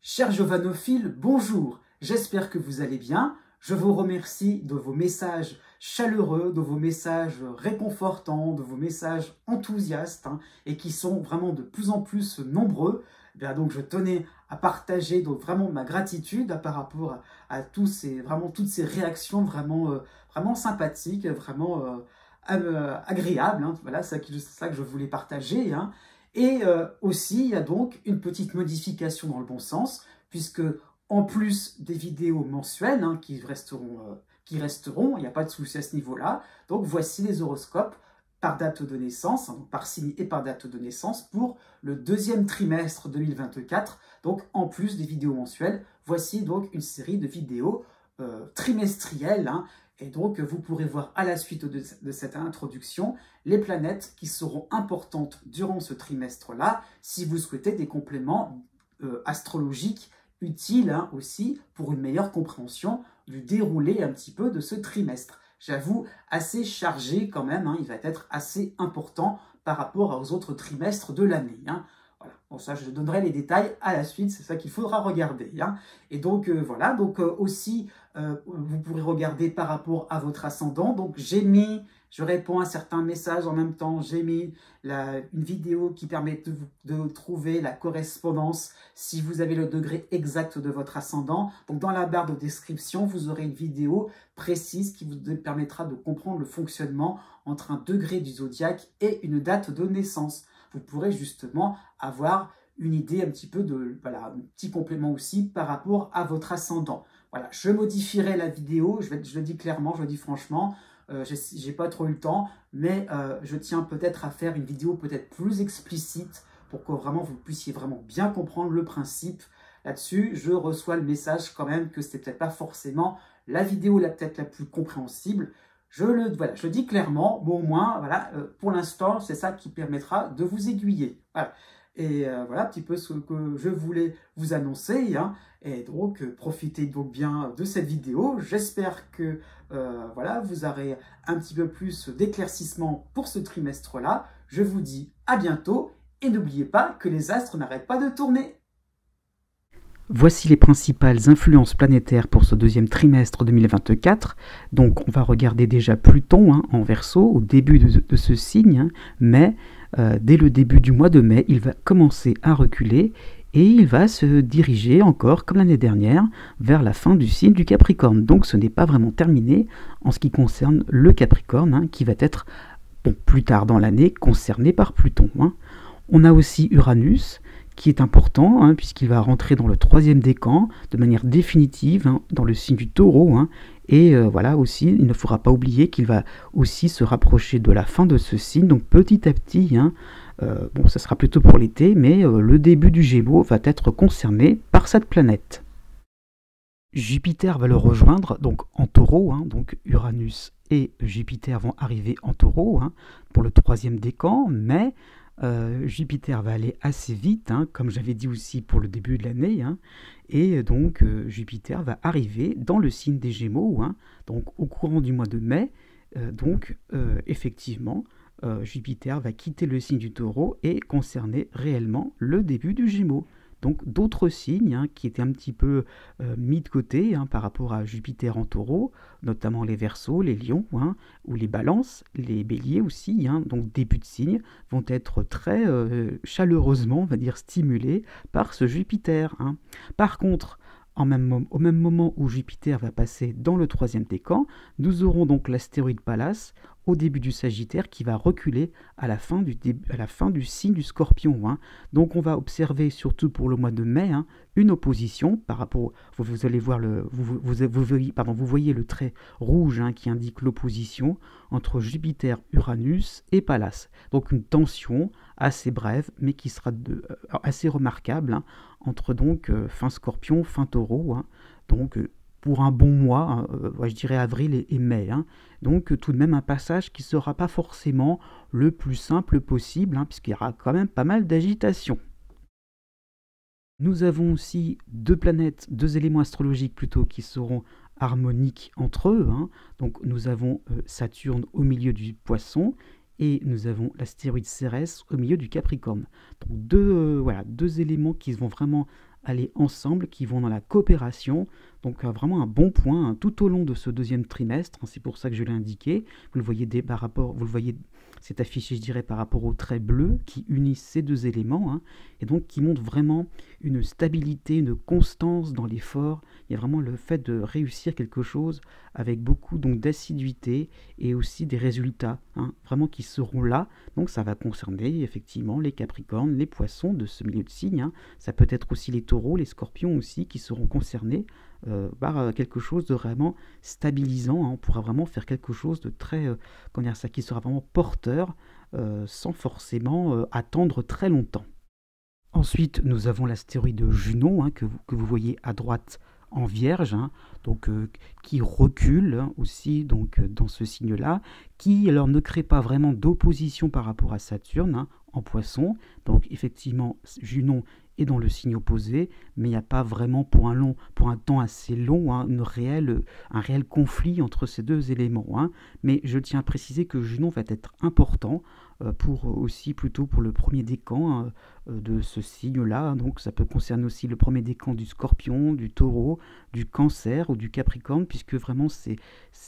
Chers giovanophiles, bonjour, j'espère que vous allez bien. Je vous remercie de vos messages chaleureux, de vos messages réconfortants, de vos messages enthousiastes et qui sont vraiment de plus en plus nombreux. Donc je tenais à partager donc vraiment ma gratitude par rapport à toutes ces réactions vraiment sympathiques, vraiment agréables. Voilà, c'est ça que je voulais partager. Et aussi, il y a donc une petite modification dans le bon sens, puisque en plus des vidéos mensuelles qui resteront, il n'y a pas de souci à ce niveau-là. Donc voici les horoscopes par date de naissance, donc par signe et par date de naissance pour le deuxième trimestre 2024. Donc en plus des vidéos mensuelles, voici donc une série de vidéos trimestrielles. Et donc, vous pourrez voir à la suite de cette introduction les planètes qui seront importantes durant ce trimestre-là, si vous souhaitez des compléments astrologiques utiles aussi pour une meilleure compréhension du déroulé un petit peu de ce trimestre. J'avoue, assez chargé quand même, il va être assez important par rapport aux autres trimestres de l'année. Voilà. Bon, ça, je donnerai les détails à la suite, c'est ça qu'il faudra regarder. Et donc, voilà, donc aussi, vous pourrez regarder par rapport à votre ascendant. Donc, je réponds à certains messages en même temps, j'ai mis une vidéo qui permet de trouver la correspondance si vous avez le degré exact de votre ascendant. Donc, dans la barre de description, vous aurez une vidéo précise qui vous permettra de comprendre le fonctionnement entre un degré du zodiaque et une date de naissance. Vous pourrez justement avoir une idée un petit peu un petit complément aussi par rapport à votre ascendant. Voilà, je modifierai la vidéo, je le dis clairement, je le dis franchement, j'ai pas trop eu le temps, mais je tiens peut-être à faire une vidéo peut-être plus explicite pour que vraiment vous puissiez vraiment bien comprendre le principe là-dessus. Je reçois le message quand même que c'était peut-être pas forcément la vidéo peut-être la plus compréhensible. Je le dis clairement, mais au moins, voilà, pour l'instant, c'est ça qui permettra de vous aiguiller. Voilà. Et voilà un petit peu ce que je voulais vous annoncer. Et donc, profitez donc bien de cette vidéo. J'espère que voilà, vous aurez un petit peu plus d'éclaircissement pour ce trimestre-là. Je vous dis à bientôt et n'oubliez pas que les astres n'arrêtent pas de tourner. Voici les principales influences planétaires pour ce deuxième trimestre 2024. Donc on va regarder déjà Pluton en Verseau au début de ce signe, mais dès le début du mois de mai, il va commencer à reculer et il va se diriger encore, comme l'année dernière, vers la fin du signe du Capricorne. Donc ce n'est pas vraiment terminé en ce qui concerne le Capricorne, qui va être plus tard dans l'année concerné par Pluton. On a aussi Uranus, qui est important, puisqu'il va rentrer dans le troisième décan de manière définitive dans le signe du Taureau. Et voilà aussi, il ne faudra pas oublier qu'il va aussi se rapprocher de la fin de ce signe. Donc petit à petit, ça sera plutôt pour l'été, mais le début du Gémeaux va être concerné par cette planète. Jupiter va le rejoindre donc en Taureau, donc Uranus et Jupiter vont arriver en Taureau pour le troisième décan, mais Jupiter va aller assez vite, comme j'avais dit aussi pour le début de l'année, et donc Jupiter va arriver dans le signe des Gémeaux, donc au courant du mois de mai, effectivement, Jupiter va quitter le signe du Taureau et concerner réellement le début du Gémeaux. Donc d'autres signes qui étaient un petit peu mis de côté par rapport à Jupiter en Taureau, notamment les Verseaux, les Lions, ou les Balances, les Béliers aussi, donc début de signes, vont être très chaleureusement, on va dire, stimulés par ce Jupiter. Par contre, au même moment où Jupiter va passer dans le troisième décan, nous aurons donc l'astéroïde Pallas au début du Sagittaire qui va reculer à la fin du signe du Scorpion. Donc on va observer surtout pour le mois de mai une opposition par rapport, vous allez voir vous voyez le trait rouge qui indique l'opposition entre Jupiter, Uranus et Pallas. Donc une tension assez brève mais qui sera assez remarquable entre donc fin Scorpion, fin Taureau, donc pour un bon mois, je dirais avril et mai. Donc tout de même un passage qui ne sera pas forcément le plus simple possible, puisqu'il y aura quand même pas mal d'agitation. Nous avons aussi deux éléments astrologiques plutôt, qui seront harmoniques entre eux. Donc nous avons Saturne au milieu du Poisson et nous avons l'astéroïde Cérès au milieu du Capricorne. Donc deux éléments qui vont vraiment aller ensemble, qui vont dans la coopération. Donc vraiment un bon point hein, tout au long de ce deuxième trimestre. Hein, c'est pour ça que je l'ai indiqué. Vous le voyez vous le voyez, c'est affiché, je dirais, par rapport au trait bleu qui unissent ces deux éléments, hein, et donc qui montre vraiment une stabilité, une constance dans l'effort. Il y a vraiment le fait de réussir quelque chose avec beaucoup donc d'assiduité et aussi des résultats hein, vraiment qui seront là. Donc ça va concerner effectivement les Capricornes, les Poissons de ce milieu de signe. Hein. Ça peut être aussi les Taureaux, les Scorpions aussi qui seront concernés par quelque chose de vraiment stabilisant. Hein. On pourra vraiment faire quelque chose de très, comment dire ça, qui sera vraiment porteur sans forcément attendre très longtemps. Ensuite, nous avons l'astéroïde Junon hein, que vous voyez à droite en Vierge, hein, donc qui recule hein, aussi donc dans ce signe-là, qui alors ne crée pas vraiment d'opposition par rapport à Saturne hein, en Poisson. Donc effectivement, Junon est dans le signe opposé, mais il n'y a pas vraiment pour un temps assez long un réel conflit entre ces deux éléments. Hein. Mais je tiens à préciser que Junon va être important plutôt pour le premier décan de ce signe-là. Donc ça peut concerner aussi le premier décan du Scorpion, du Taureau, du Cancer ou du Capricorne, puisque vraiment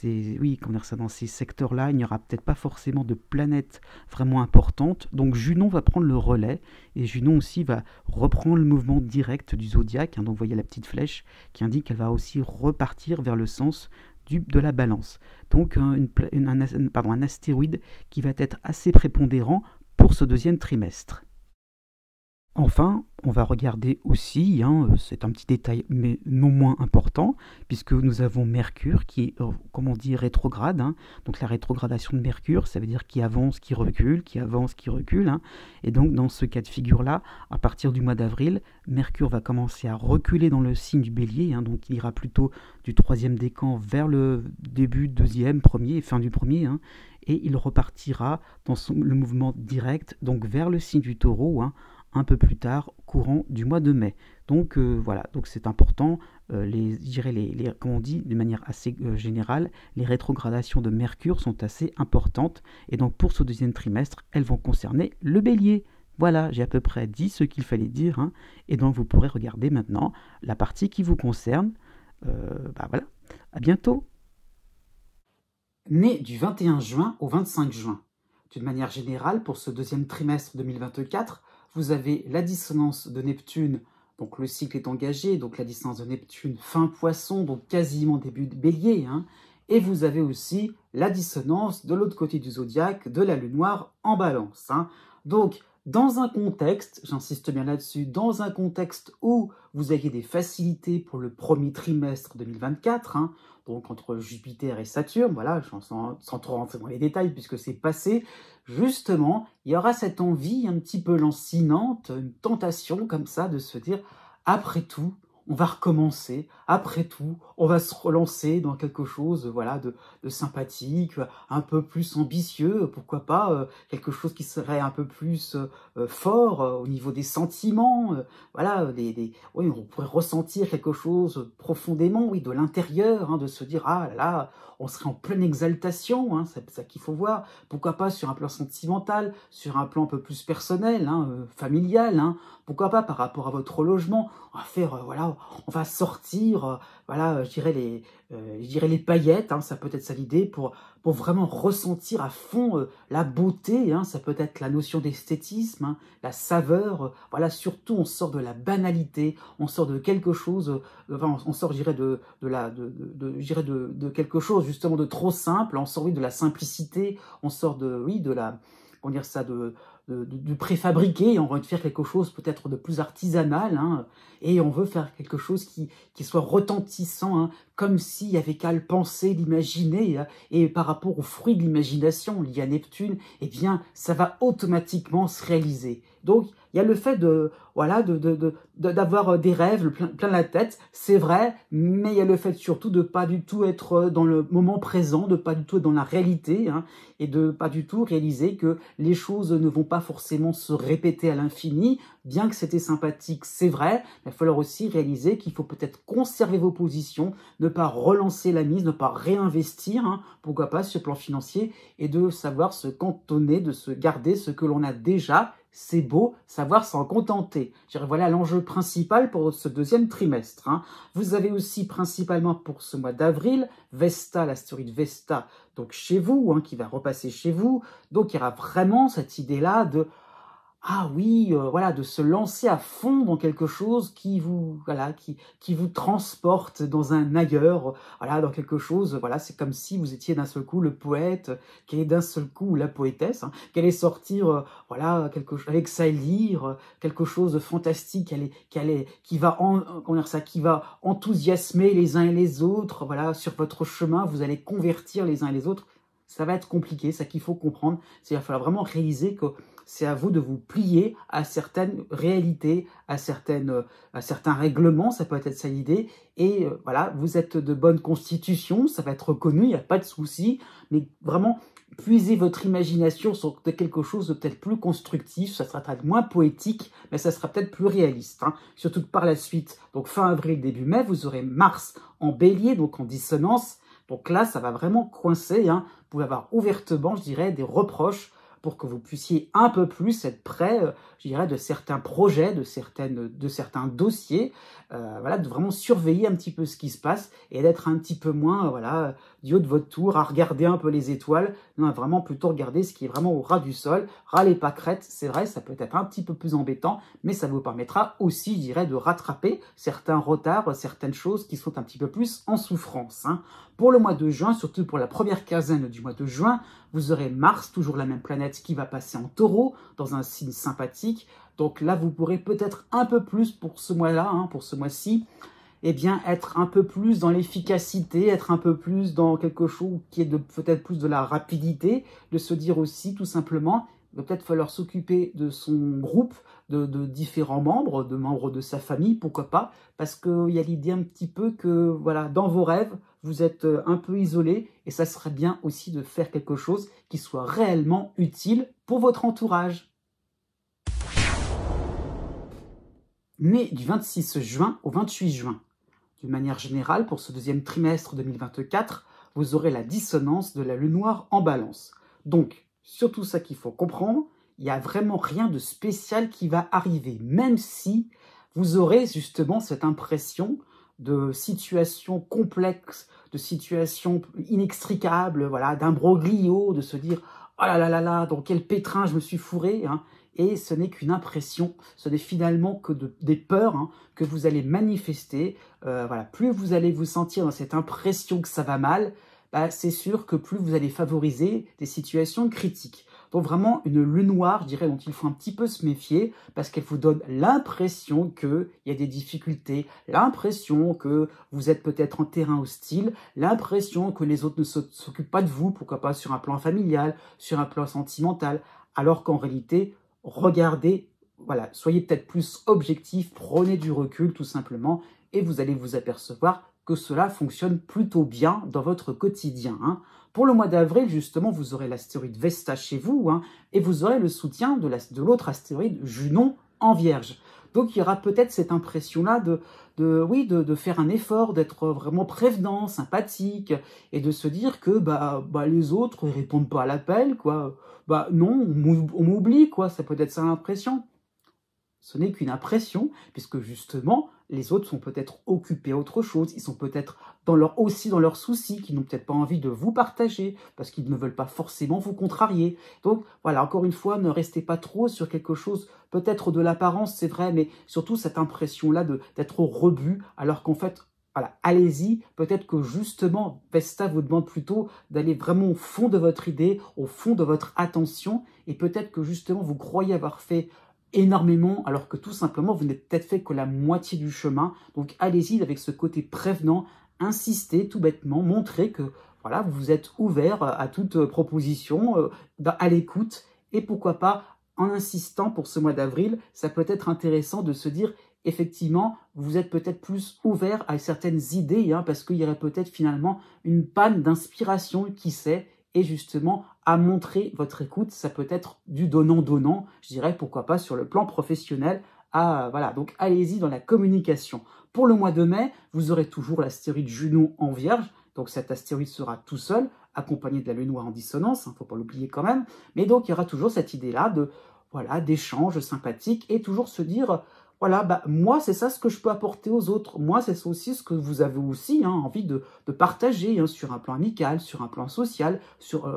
oui, comment dire ça, dans ces secteurs-là, il n'y aura peut-être pas forcément de planètes vraiment importantes. Donc Junon va prendre le relais, et Junon aussi va reprendre le mouvement direct du zodiaque. Hein. Donc vous voyez la petite flèche qui indique qu'elle va aussi repartir vers le sens de la balance. Donc un astéroïde qui va être assez prépondérant pour ce deuxième trimestre. Enfin, on va regarder aussi, hein, c'est un petit détail mais non moins important, puisque nous avons Mercure qui est, comme on dit, rétrograde. Hein. Donc la rétrogradation de Mercure, ça veut dire qu'il avance, qu'il recule, qu'il avance, qu'il recule. Hein. Et donc dans ce cas de figure-là, à partir du mois d'avril, Mercure va commencer à reculer dans le signe du Bélier. Hein. Donc il ira plutôt du troisième décan vers le début, deuxième, premier, fin du premier. Hein. Et il repartira dans le mouvement direct, donc vers le signe du Taureau, hein, un peu plus tard, courant du mois de mai. Donc voilà, donc c'est important, comme on dit de manière assez générale, les rétrogradations de Mercure sont assez importantes, et donc pour ce deuxième trimestre, elles vont concerner le Bélier. Voilà, j'ai à peu près dit ce qu'il fallait dire, hein, et donc vous pourrez regarder maintenant la partie qui vous concerne. Voilà, à bientôt. Né du 21 juin au 25 juin. D'une manière générale, pour ce deuxième trimestre 2024, vous avez la dissonance de Neptune, donc le cycle est engagé, donc la dissonance de Neptune fin Poisson, donc quasiment début de Bélier, hein, et vous avez aussi la dissonance de l'autre côté du zodiaque de la Lune noire en Balance. Hein. Donc, dans un contexte, j'insiste bien là-dessus, dans un contexte où vous ayez des facilités pour le premier trimestre 2024, hein, donc entre Jupiter et Saturne, voilà, sans trop rentrer dans les détails puisque c'est passé, justement, il y aura cette envie un petit peu lancinante, une tentation comme ça de se dire, après tout, on va recommencer, après tout, on va se relancer dans quelque chose voilà, de sympathique, un peu plus ambitieux, pourquoi pas quelque chose qui serait un peu plus fort au niveau des sentiments, voilà, oui, on pourrait ressentir quelque chose profondément, oui, de l'intérieur, hein, de se dire, ah là là, on serait en pleine exaltation, hein, c'est ça qu'il faut voir, pourquoi pas sur un plan sentimental, sur un plan un peu plus personnel, hein, familial, hein, pourquoi pas par rapport à votre logement, on va faire, voilà, on va sortir, voilà, je dirais les paillettes, hein, ça peut être ça l'idée, pour vraiment ressentir à fond la beauté, hein, ça peut être la notion d'esthétisme, hein, la saveur, voilà, surtout on sort de la banalité, on sort de quelque chose, on sort, je dirais, de quelque chose justement de trop simple, on sort, oui, de la simplicité, on sort comment dire ça, du préfabriqué, on veut faire quelque chose peut-être de plus artisanal, hein, et on veut faire quelque chose qui soit retentissant, hein, comme s'il y avait qu'à le penser, l'imaginer, hein, et par rapport au fruit de l'imagination lié à Neptune, eh bien, ça va automatiquement se réaliser. Donc, il y a le fait d'avoir des rêves plein la tête, c'est vrai, mais il y a le fait surtout de pas du tout être dans le moment présent, de pas du tout être dans la réalité, hein, et de pas du tout réaliser que les choses ne vont pas forcément se répéter à l'infini, bien que c'était sympathique, c'est vrai, il va falloir aussi réaliser qu'il faut peut-être conserver vos positions, ne pas relancer la mise, ne pas réinvestir, hein, pourquoi pas sur le plan financier, et de savoir se cantonner, de se garder ce que l'on a déjà. C'est beau, savoir s'en contenter. Je dirais, voilà l'enjeu principal pour ce deuxième trimestre. Hein. Vous avez aussi principalement pour ce mois d'avril, Vesta, l'astéroïde Vesta, donc chez vous, hein, qui va repasser chez vous. Donc il y aura vraiment cette idée-là de ah oui, voilà, de se lancer à fond dans quelque chose qui vous, voilà, qui vous transporte dans un ailleurs, voilà, dans quelque chose, voilà, c'est comme si vous étiez d'un seul coup le poète, qui est d'un seul coup la poétesse, hein, qui allait sortir, voilà, quelque chose, avec sa lyre, quelque chose de fantastique, qui va, comment dire ça, qui va enthousiasmer les uns et les autres, voilà, sur votre chemin, vous allez convertir les uns et les autres. Ça va être compliqué, ça qu'il faut comprendre, c'est qu'il va falloir vraiment réaliser que c'est à vous de vous plier à certaines réalités, à certains règlements, ça peut être ça l'idée, et voilà, vous êtes de bonne constitution, ça va être reconnu, il n'y a pas de souci, mais vraiment, puisez votre imagination sur quelque chose de peut-être plus constructif, ça sera peut-être moins poétique, mais ça sera peut-être plus réaliste, hein. Surtout que par la suite, donc fin avril, début mai, vous aurez Mars en bélier, donc en dissonance. Donc là, ça va vraiment coincer, hein. Vous pouvez avoir ouvertement, je dirais, des reproches pour que vous puissiez un peu plus être près, je dirais, de certains projets, de certains dossiers, voilà, de vraiment surveiller un petit peu ce qui se passe et d'être un petit peu moins, voilà, du haut de votre tour, à regarder un peu les étoiles, non, vraiment plutôt regarder ce qui est vraiment au ras du sol, ras les pâquerettes, c'est vrai, ça peut être un petit peu plus embêtant, mais ça vous permettra aussi, je dirais, de rattraper certains retards, certaines choses qui sont un petit peu plus en souffrance, hein. Pour le mois de juin, surtout pour la première quinzaine du mois de juin, vous aurez Mars, toujours la même planète, qui va passer en Taureau, dans un signe sympathique. Donc là, vous pourrez peut-être un peu plus pour ce mois-là, hein, pour ce mois-ci, eh bien, être un peu plus dans l'efficacité, être un peu plus dans quelque chose qui est peut-être plus de la rapidité, de se dire aussi, tout simplement, il va peut-être falloir s'occuper de son groupe, de différents membres, de membres de sa famille, pourquoi pas, parce qu'il y a l'idée un petit peu que, voilà, dans vos rêves, vous êtes un peu isolé, et ça serait bien aussi de faire quelque chose qui soit réellement utile pour votre entourage. Né du 26 juin au 28 juin. D'une manière générale, pour ce deuxième trimestre 2024, vous aurez la dissonance de la lune noire en balance. Donc, surtout ça qu'il faut comprendre, il n'y a vraiment rien de spécial qui va arriver, même si vous aurez justement cette impression de situation complexe, de situation inextricable, voilà, d'imbroglio, de se dire « Oh là là là là, dans quel pétrin je me suis fourré hein ?» Et ce n'est qu'une impression, ce n'est finalement que des peurs hein, que vous allez manifester. Voilà, plus vous allez vous sentir dans cette impression que ça va mal, bah, c'est sûr que plus vous allez favoriser des situations critiques. Donc vraiment une lune noire, je dirais, dont il faut un petit peu se méfier, parce qu'elle vous donne l'impression qu'il y a des difficultés, l'impression que vous êtes peut-être en terrain hostile, l'impression que les autres ne s'occupent pas de vous, pourquoi pas sur un plan familial, sur un plan sentimental, alors qu'en réalité, regardez, voilà, soyez peut-être plus objectif, prenez du recul tout simplement, et vous allez vous apercevoir que cela fonctionne plutôt bien dans votre quotidien, hein. Pour le mois d'avril, justement, vous aurez l'astéroïde Vesta chez vous, hein, et vous aurez le soutien de l'autre astéroïde Junon en Vierge. Donc il y aura peut-être cette impression-là de faire un effort, d'être vraiment prévenant, sympathique, et de se dire que bah, les autres ne répondent pas à l'appel, quoi. Bah non, on m'oublie, quoi, ça peut être ça l'impression. Ce n'est qu'une impression, puisque justement, les autres sont peut-être occupés à autre chose, ils sont peut-être aussi dans leurs soucis, qu'ils n'ont peut-être pas envie de vous partager, parce qu'ils ne veulent pas forcément vous contrarier. Donc voilà, encore une fois, ne restez pas trop sur quelque chose, peut-être de l'apparence, c'est vrai, mais surtout cette impression-là d'être au rebut, alors qu'en fait, voilà, allez-y, peut-être que justement, Vesta vous demande plutôt d'aller vraiment au fond de votre idée, au fond de votre attention, et peut-être que justement, vous croyez avoir fait énormément, alors que tout simplement, vous n'êtes peut-être fait que la moitié du chemin. Donc, allez-y avec ce côté prévenant, insistez tout bêtement, montrez que voilà, vous êtes ouvert à toute proposition, à l'écoute, et pourquoi pas, en insistant pour ce mois d'avril, ça peut être intéressant de se dire, effectivement, vous êtes peut-être plus ouvert à certaines idées, hein, parce qu'il y aurait peut-être finalement une panne d'inspiration, qui sait, et justement à montrer votre écoute. Ça peut être du donnant-donnant, je dirais, pourquoi pas sur le plan professionnel. Ah, voilà, donc allez-y dans la communication. Pour le mois de mai, vous aurez toujours l'astéroïde Junon en Vierge, donc cet astéroïde sera tout seul, accompagné de la lune noire en dissonance, faut pas l'oublier quand même, mais donc il y aura toujours cette idée-là de, voilà, d'échange sympathique, et toujours se dire, voilà, bah, moi c'est ça ce que je peux apporter aux autres, moi c'est aussi ce que vous avez aussi envie de partager, sur un plan amical, sur un plan social,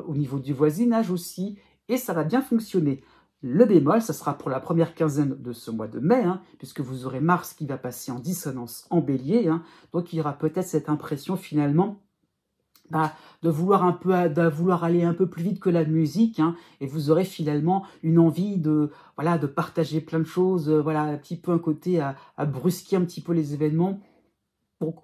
au niveau du voisinage aussi, et ça va bien fonctionner. Le bémol, ça sera pour la première quinzaine de ce mois de mai, puisque vous aurez Mars qui va passer en dissonance en bélier, donc il y aura peut-être cette impression finalement de vouloir aller un peu plus vite que la musique, et vous aurez finalement une envie de partager plein de choses, un petit peu un côté à brusquer un petit peu les événements. Donc,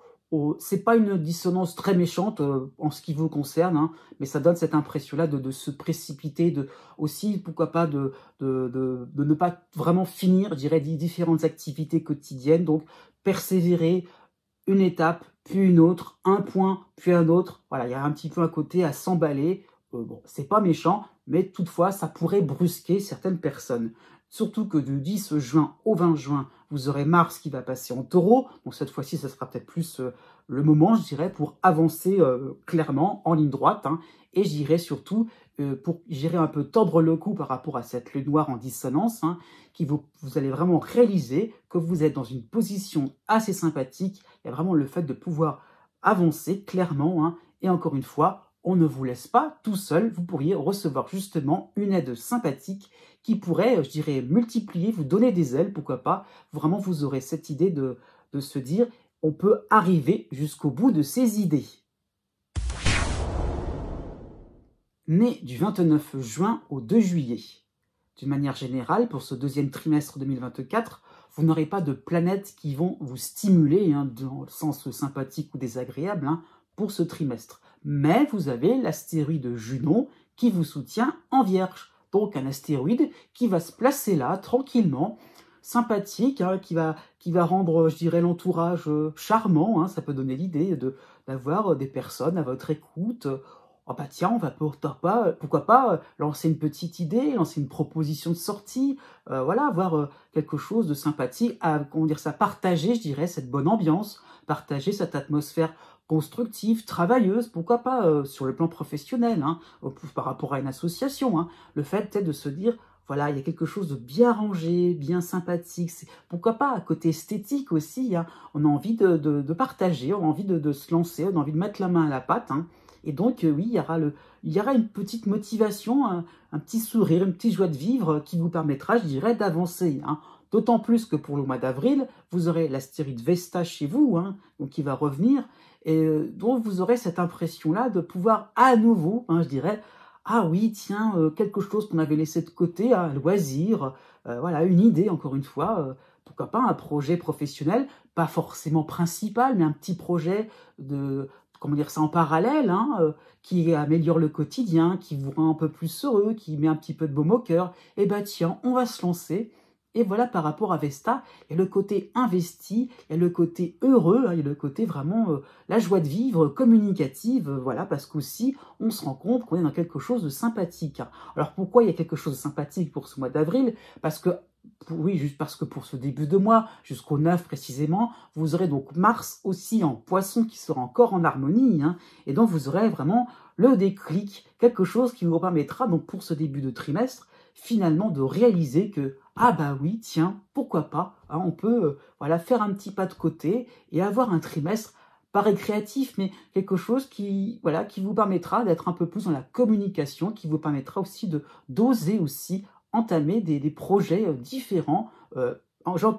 c'est pas une dissonance très méchante en ce qui vous concerne, mais ça donne cette impression-là de se précipiter, aussi, pourquoi pas, de ne pas vraiment finir, je dirais, différentes activités quotidiennes. Donc, persévérer, une étape, puis une autre, un point, puis un autre. Voilà, il y a un petit peu un côté à s'emballer. Bon, c'est pas méchant, mais toutefois, ça pourrait brusquer certaines personnes. Surtout que du 10 juin au 20 juin, vous aurez Mars qui va passer en Taureau. Donc cette fois-ci, ça sera peut-être plus le moment, je dirais, pour avancer clairement, en ligne droite. Et j'irai surtout, j'irai un peu tordre le cou par rapport à cette lune noire en dissonance, vous allez vraiment réaliser que vous êtes dans une position assez sympathique. Il y a vraiment le fait de pouvoir avancer clairement. Et encore une fois, on ne vous laisse pas tout seul. Vous pourriez recevoir justement une aide sympathique qui pourrait, je dirais, multiplier, vous donner des ailes, pourquoi pas. Vraiment, vous aurez cette idée de se dire, on peut arriver jusqu'au bout de ses idées. Né du 29 juin au 2 juillet. D'une manière générale, pour ce deuxième trimestre 2024, vous n'aurez pas de planètes qui vont vous stimuler, dans le sens sympathique ou désagréable, pour ce trimestre. Mais vous avez l'astéroïde Junon qui vous soutient en Vierge. Donc un astéroïde qui va se placer là, tranquillement, sympathique, qui va rendre, je dirais, l'entourage charmant. Ça peut donner l'idée d'avoir des personnes à votre écoute. Oh bah tiens, on va pourquoi pas lancer une petite idée, lancer une proposition de sortie, avoir quelque chose de sympathique à, partager, je dirais, cette bonne ambiance, partager cette atmosphère constructive, travailleuse, pourquoi pas sur le plan professionnel, par rapport à une association, le fait peut-être de se dire, voilà, il y a quelque chose de bien rangé, bien sympathique, pourquoi pas, à côté esthétique aussi, on a envie de partager, on a envie de se lancer, on a envie de mettre la main à la pâte, et donc, oui, il y aura une petite motivation, un petit sourire, une petite joie de vivre qui vous permettra, je dirais, d'avancer. D'autant plus que pour le mois d'avril, vous aurez l'astéroïde Vesta chez vous, donc qui va revenir, et donc vous aurez cette impression-là de pouvoir à nouveau, je dirais, ah oui, tiens, quelque chose qu'on avait laissé de côté, un loisir, une idée, encore une fois, pourquoi pas un projet professionnel, pas forcément principal, mais un petit projet en parallèle, qui améliore le quotidien, qui vous rend un peu plus heureux, qui met un petit peu de baume au cœur, et tiens, on va se lancer. Et voilà, par rapport à Vesta, il y a le côté investi, il y a le côté heureux, il y a le côté vraiment la joie de vivre, communicative, parce qu'aussi, on se rend compte qu'on est dans quelque chose de sympathique. Alors pourquoi il y a quelque chose de sympathique pour ce mois d'avril? Parce que pour ce début de mois, jusqu'au 9 précisément, vous aurez donc Mars aussi en Poisson qui sera encore en harmonie, et donc vous aurez vraiment le déclic, quelque chose qui vous permettra donc pour ce début de trimestre, finalement de réaliser que, ah bah oui, tiens, pourquoi pas, on peut faire un petit pas de côté et avoir un trimestre pas récréatif, mais quelque chose qui vous permettra d'être un peu plus dans la communication, qui vous permettra aussi d'oser aussi entamer des projets différents,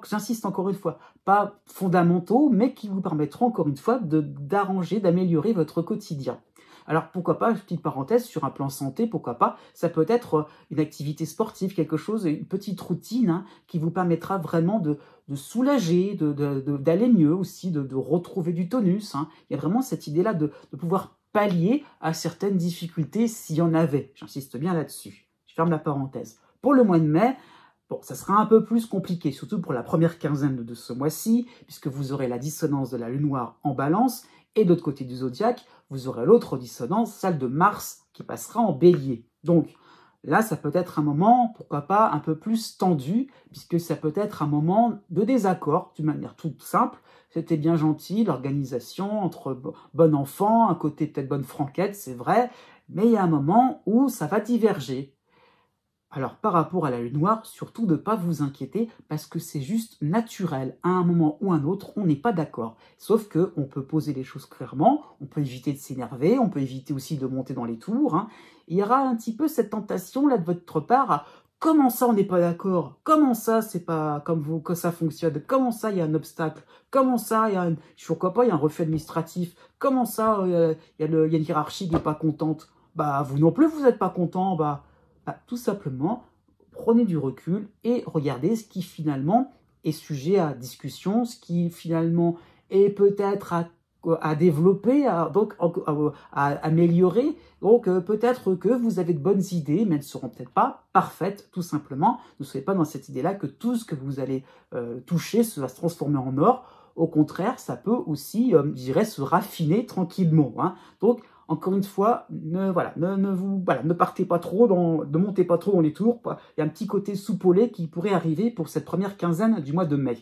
j'insiste encore une fois, pas fondamentaux, mais qui vous permettront encore une fois d'arranger, d'améliorer votre quotidien. Alors pourquoi pas, petite parenthèse, sur un plan santé, pourquoi pas, ça peut être une activité sportive, quelque chose, une petite routine qui vous permettra vraiment de soulager, d'aller mieux aussi, de retrouver du tonus. Il y a vraiment cette idée-là de pouvoir pallier à certaines difficultés s'il y en avait. J'insiste bien là-dessus. Je ferme la parenthèse. Pour le mois de mai, Bon, ça sera un peu plus compliqué, surtout pour la première quinzaine de ce mois-ci, puisque vous aurez la dissonance de la lune noire en balance, et de l'autre côté du zodiaque, vous aurez l'autre dissonance, celle de Mars, qui passera en bélier. Donc, là, ça peut être un moment, pourquoi pas, un peu plus tendu, puisque ça peut être un moment de désaccord, d'une manière toute simple. C'était bien gentil, l'organisation entre bon enfant, un côté peut-être bonne franquette, c'est vrai, mais il y a un moment où ça va diverger. Alors, par rapport à la lune noire, surtout de ne pas vous inquiéter, parce que c'est juste naturel. À un moment ou un autre, on n'est pas d'accord. Sauf qu'on peut poser les choses clairement, on peut éviter de s'énerver, on peut éviter aussi de monter dans les tours. Hein. Il y aura un petit peu cette tentation là de votre part à comment ça on n'est pas d'accord, comment ça c'est pas comme vous que ça fonctionne, comment ça il y a un obstacle, comment ça il y a pourquoi pas il y a un refus administratif, comment ça il y a une hiérarchie qui n'est pas contente. Bah vous non plus vous n'êtes pas content, tout simplement, prenez du recul et regardez ce qui finalement est sujet à discussion, ce qui finalement est peut-être à développer, à améliorer. Donc peut-être que vous avez de bonnes idées, mais elles ne seront peut-être pas parfaites, tout simplement. Ne soyez pas dans cette idée-là que tout ce que vous allez toucher va se transformer en or. Au contraire, ça peut aussi, je dirais, se raffiner tranquillement. Hein. Donc, encore une fois, ne partez pas trop, ne montez pas trop dans les tours. Il y a un petit côté soupolé qui pourrait arriver pour cette première quinzaine du mois de mai.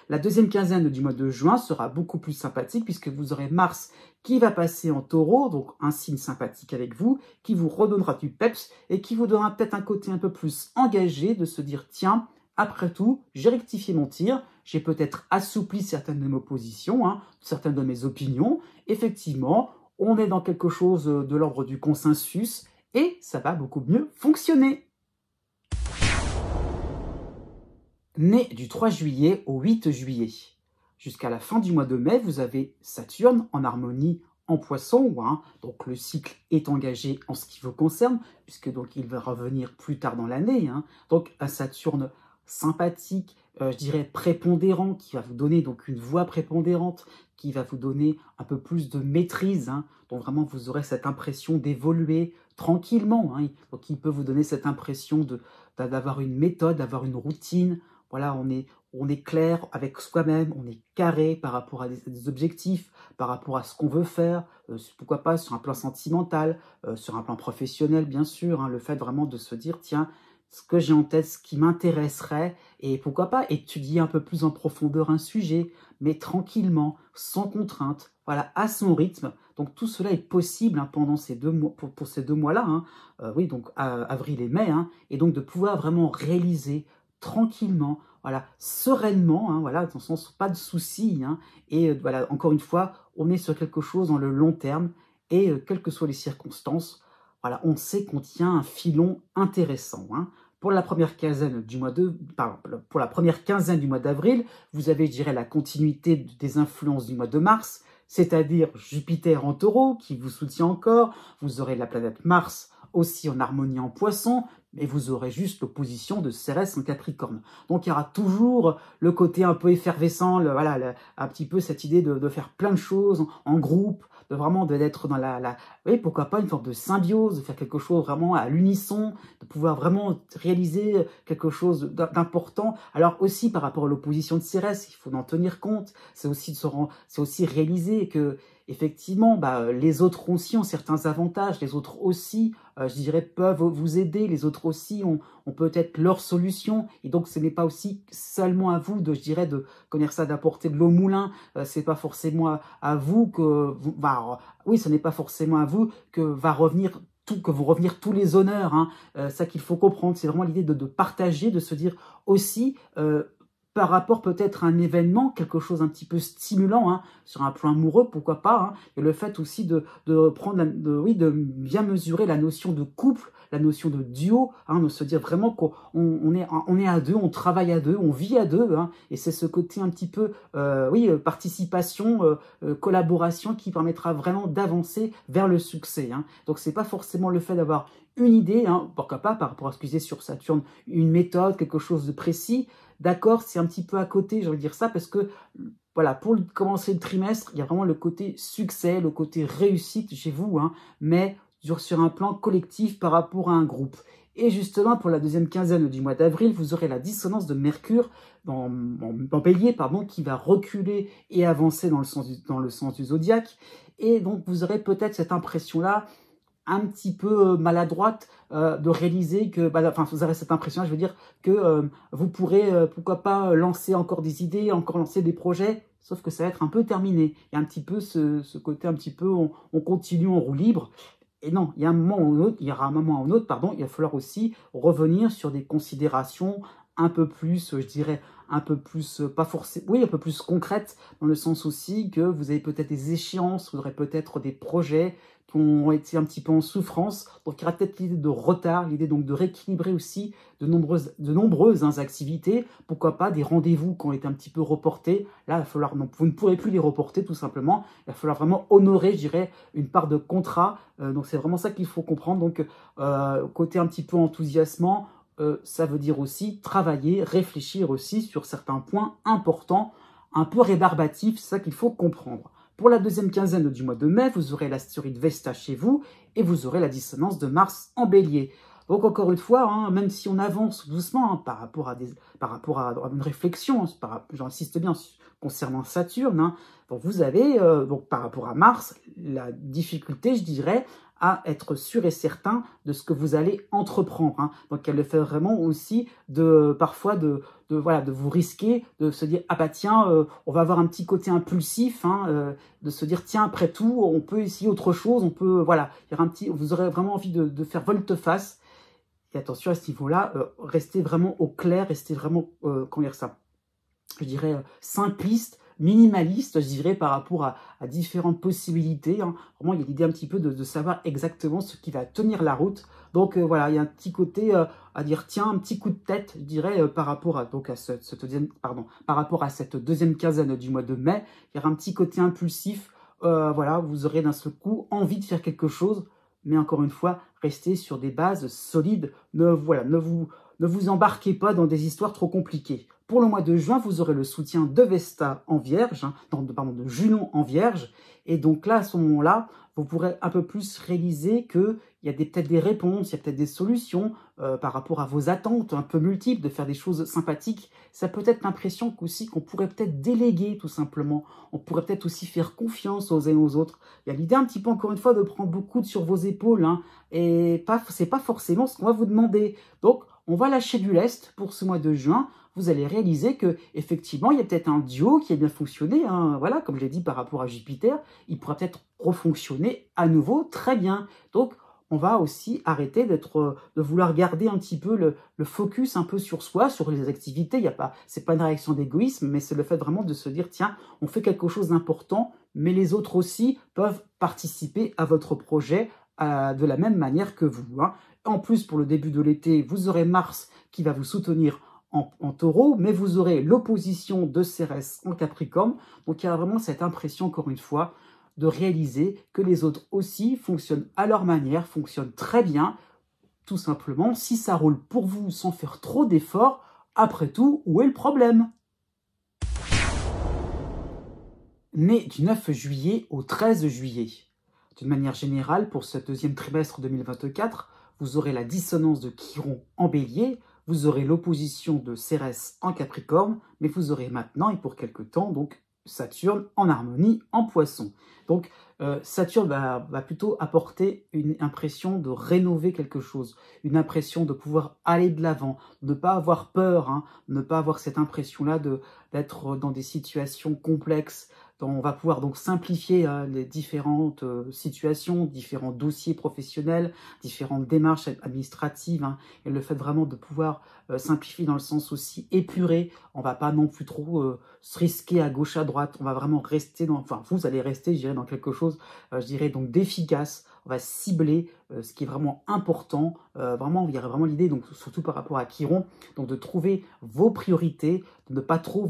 La deuxième quinzaine du mois de juin sera beaucoup plus sympathique puisque vous aurez Mars qui va passer en taureau, donc un signe sympathique avec vous, qui vous redonnera du peps et qui vous donnera peut-être un côté un peu plus engagé de se dire tiens, après tout, j'ai rectifié mon tir, j'ai peut-être assoupli certaines de mes positions, hein, certaines de mes opinions. Effectivement, on est dans quelque chose de l'ordre du consensus et ça va beaucoup mieux fonctionner. Né du 3 juillet au 8 juillet. Jusqu'à la fin du mois de mai, vous avez Saturne en harmonie en Poisson, hein, donc le cycle est engagé en ce qui vous concerne, puisque donc il va revenir plus tard dans l'année. Hein, donc un Saturne sympathique, je dirais prépondérant, qui va vous donner donc une voix prépondérante, qui va vous donner un peu plus de maîtrise, hein, donc vraiment vous aurez cette impression d'évoluer tranquillement, hein, donc il peut vous donner cette impression d'avoir une méthode, d'avoir une routine, voilà, on est clair avec soi-même, on est carré par rapport à des objectifs, par rapport à ce qu'on veut faire, pourquoi pas sur un plan sentimental, sur un plan professionnel bien sûr, hein, le fait vraiment de se dire tiens, ce que j'ai en tête, ce qui m'intéresserait, et pourquoi pas étudier un peu plus en profondeur un sujet, mais tranquillement, sans contrainte, voilà, à son rythme. Donc tout cela est possible hein, pendant ces 2 mois, pour ces 2 mois-là, hein, oui, donc avril et mai, hein, et donc de pouvoir vraiment réaliser tranquillement, voilà, sereinement, hein, voilà, dans le sens pas de soucis, hein, et voilà, encore une fois, on est sur quelque chose dans le long terme, et quelles que soient les circonstances, voilà, on sait qu'on tient un filon intéressant. Hein. Pour la première quinzaine du mois pour la première quinzaine du mois d'avril, vous avez, je dirais, la continuité des influences du mois de mars, c'est-à-dire Jupiter en Taureau qui vous soutient encore. Vous aurez la planète Mars aussi en harmonie en Poisson, mais vous aurez juste l'opposition de Cérès en Capricorne. Donc il y aura toujours le côté un peu effervescent, un petit peu cette idée de faire plein de choses en groupe, de vraiment d'être dans oui, pourquoi pas une forme de symbiose, de faire quelque chose vraiment à l'unisson, de pouvoir vraiment réaliser quelque chose d'important. Alors aussi par rapport à l'opposition de Cérès, il faut en tenir compte, c'est aussi réaliser que effectivement, les autres aussi ont certains avantages, les autres aussi, je dirais, peuvent vous aider, les autres aussi ont peut-être leurs solutions, et donc ce n'est pas aussi seulement à vous je dirais, d'apporter de l'eau au moulin, c'est pas forcément à vous ce n'est pas forcément à vous que vont revenir tous les honneurs, hein. Ça qu'il faut comprendre, c'est vraiment l'idée de partager, de se dire aussi, par rapport peut-être à un événement, quelque chose un petit peu stimulant, hein, sur un plan amoureux, pourquoi pas, hein, et le fait aussi de bien mesurer la notion de couple, la notion de duo, hein, de se dire vraiment qu'on est à deux, on travaille à deux, on vit à deux, hein, et c'est ce côté un petit peu, participation, collaboration qui permettra vraiment d'avancer vers le succès. Hein. Donc c'est pas forcément le fait d'avoir une idée, hein, pourquoi pas, par rapport à ce que je disais sur Saturne, une méthode, quelque chose de précis. D'accord, c'est un petit peu à côté, j'ai envie de dire ça, parce que, voilà, pour commencer le trimestre, il y a vraiment le côté succès, le côté réussite chez vous, hein, mais sur un plan collectif par rapport à un groupe. Et justement, pour la deuxième quinzaine du mois d'avril, vous aurez la dissonance de Mercure en Bélier, pardon, qui va reculer et avancer dans le sens du zodiaque. Et donc, vous aurez peut-être cette impression-là, un petit peu maladroite, de réaliser que, vous aurez cette impression, je veux dire, que vous pourrez, pourquoi pas, lancer encore des idées, encore lancer des projets, sauf que ça va être un peu terminé. Il y a un petit peu ce côté, un petit peu, on continue en roue libre. Et non, il y a un moment ou un autre, il y aura un moment ou un autre, pardon, il va falloir aussi revenir sur des considérations un peu plus, je dirais, un peu plus, pas forcément, oui, un peu plus concrètes, dans le sens aussi que vous avez peut-être des échéances, vous aurez peut-être des projets qui ont été un petit peu en souffrance, donc il y aura peut-être l'idée de retard, l'idée donc de rééquilibrer aussi de nombreuses activités, pourquoi pas des rendez-vous qui ont été un petit peu reportés, là il va falloir, non, vous ne pourrez plus les reporter tout simplement, il va falloir vraiment honorer, je dirais, une part de contrat, donc c'est vraiment ça qu'il faut comprendre, donc côté un petit peu enthousiasmant, ça veut dire aussi travailler, réfléchir aussi sur certains points importants, un peu rébarbatifs, c'est ça qu'il faut comprendre. Pour la deuxième quinzaine du mois de mai, vous aurez l'astéroïde Vesta chez vous et vous aurez la dissonance de Mars en Bélier. Donc encore une fois, hein, même si on avance doucement par rapport à une réflexion, j'insiste bien concernant Saturne, hein, donc vous avez, donc par rapport à Mars, la difficulté, je dirais, à être sûr et certain de ce que vous allez entreprendre. Hein. Donc elle le fait vraiment aussi parfois de vous risquer, de se dire, ah bah tiens, on va avoir un petit côté impulsif, hein, de se dire, tiens, après tout, on peut essayer autre chose, on peut, voilà, vous aurez vraiment envie de faire volte-face. Et attention à ce niveau-là, restez vraiment au clair, restez vraiment, comment dire ça, je dirais, simpliste, minimaliste, je dirais, par rapport à différentes possibilités. Hein. Vraiment, il y a l'idée un petit peu de savoir exactement ce qui va tenir la route. Donc voilà, il y a un petit côté à dire, tiens, un petit coup de tête, je dirais, par rapport à cette deuxième quinzaine du mois de mai. Il y aura un petit côté impulsif. Voilà, vous aurez d'un seul coup envie de faire quelque chose. Mais encore une fois, restez sur des bases solides. Ne vous embarquez pas dans des histoires trop compliquées. Pour le mois de juin, vous aurez le soutien de Vesta en Vierge, hein, de Junon en Vierge. Et donc là, à ce moment-là, vous pourrez un peu plus réaliser qu'il y a peut-être des réponses, il y a peut-être des solutions par rapport à vos attentes un peu multiples, de faire des choses sympathiques. Ça peut être l'impression aussi qu'on pourrait peut-être déléguer tout simplement. On pourrait peut-être aussi faire confiance aux uns aux autres. Il y a l'idée un petit peu, encore une fois, de prendre beaucoup sur vos épaules. Hein, et c'est pas forcément ce qu'on va vous demander. Donc, on va lâcher du lest pour ce mois de juin. Vous allez réaliser que effectivement, il y a peut-être un duo qui a bien fonctionné. Hein, voilà, comme je l'ai dit par rapport à Jupiter, il pourra peut-être refonctionner à nouveau très bien. Donc, on va aussi arrêter de vouloir garder un petit peu le focus un peu sur soi, sur les activités. C'est pas une réaction d'égoïsme, mais c'est le fait vraiment de se dire, tiens, on fait quelque chose d'important, mais les autres aussi peuvent participer à votre projet de la même manière que vous. Hein. En plus, pour le début de l'été, vous aurez Mars qui va vous soutenir en taureau, mais vous aurez l'opposition de Cérès en Capricorne. Donc, il y a vraiment cette impression, encore une fois, de réaliser que les autres aussi fonctionnent à leur manière, fonctionnent très bien. Tout simplement, si ça roule pour vous sans faire trop d'efforts, après tout, où est le problème? Né du 9 juillet au 13 juillet. D'une manière générale, pour ce deuxième trimestre 2024, vous aurez la dissonance de Chiron en Bélier, vous aurez l'opposition de Cérès en Capricorne, mais vous aurez maintenant, et pour quelque temps, donc Saturne en harmonie en Poisson. Donc Saturne va plutôt apporter une impression de rénover quelque chose, une impression de pouvoir aller de l'avant, de ne pas avoir peur, hein, de ne pas avoir cette impression-là d'être dans des situations complexes. On va pouvoir donc simplifier les différentes situations, différents dossiers professionnels, différentes démarches administratives, hein, et le fait vraiment de pouvoir simplifier dans le sens aussi épuré. On ne va pas non plus trop se risquer à gauche, à droite. On va vraiment rester vous allez rester, je dirais, dans quelque chose, je dirais, donc d'efficace. On va cibler ce qui est vraiment important. Vraiment, il y aurait vraiment l'idée, donc surtout par rapport à Chiron, donc de trouver vos priorités, de ne pas trop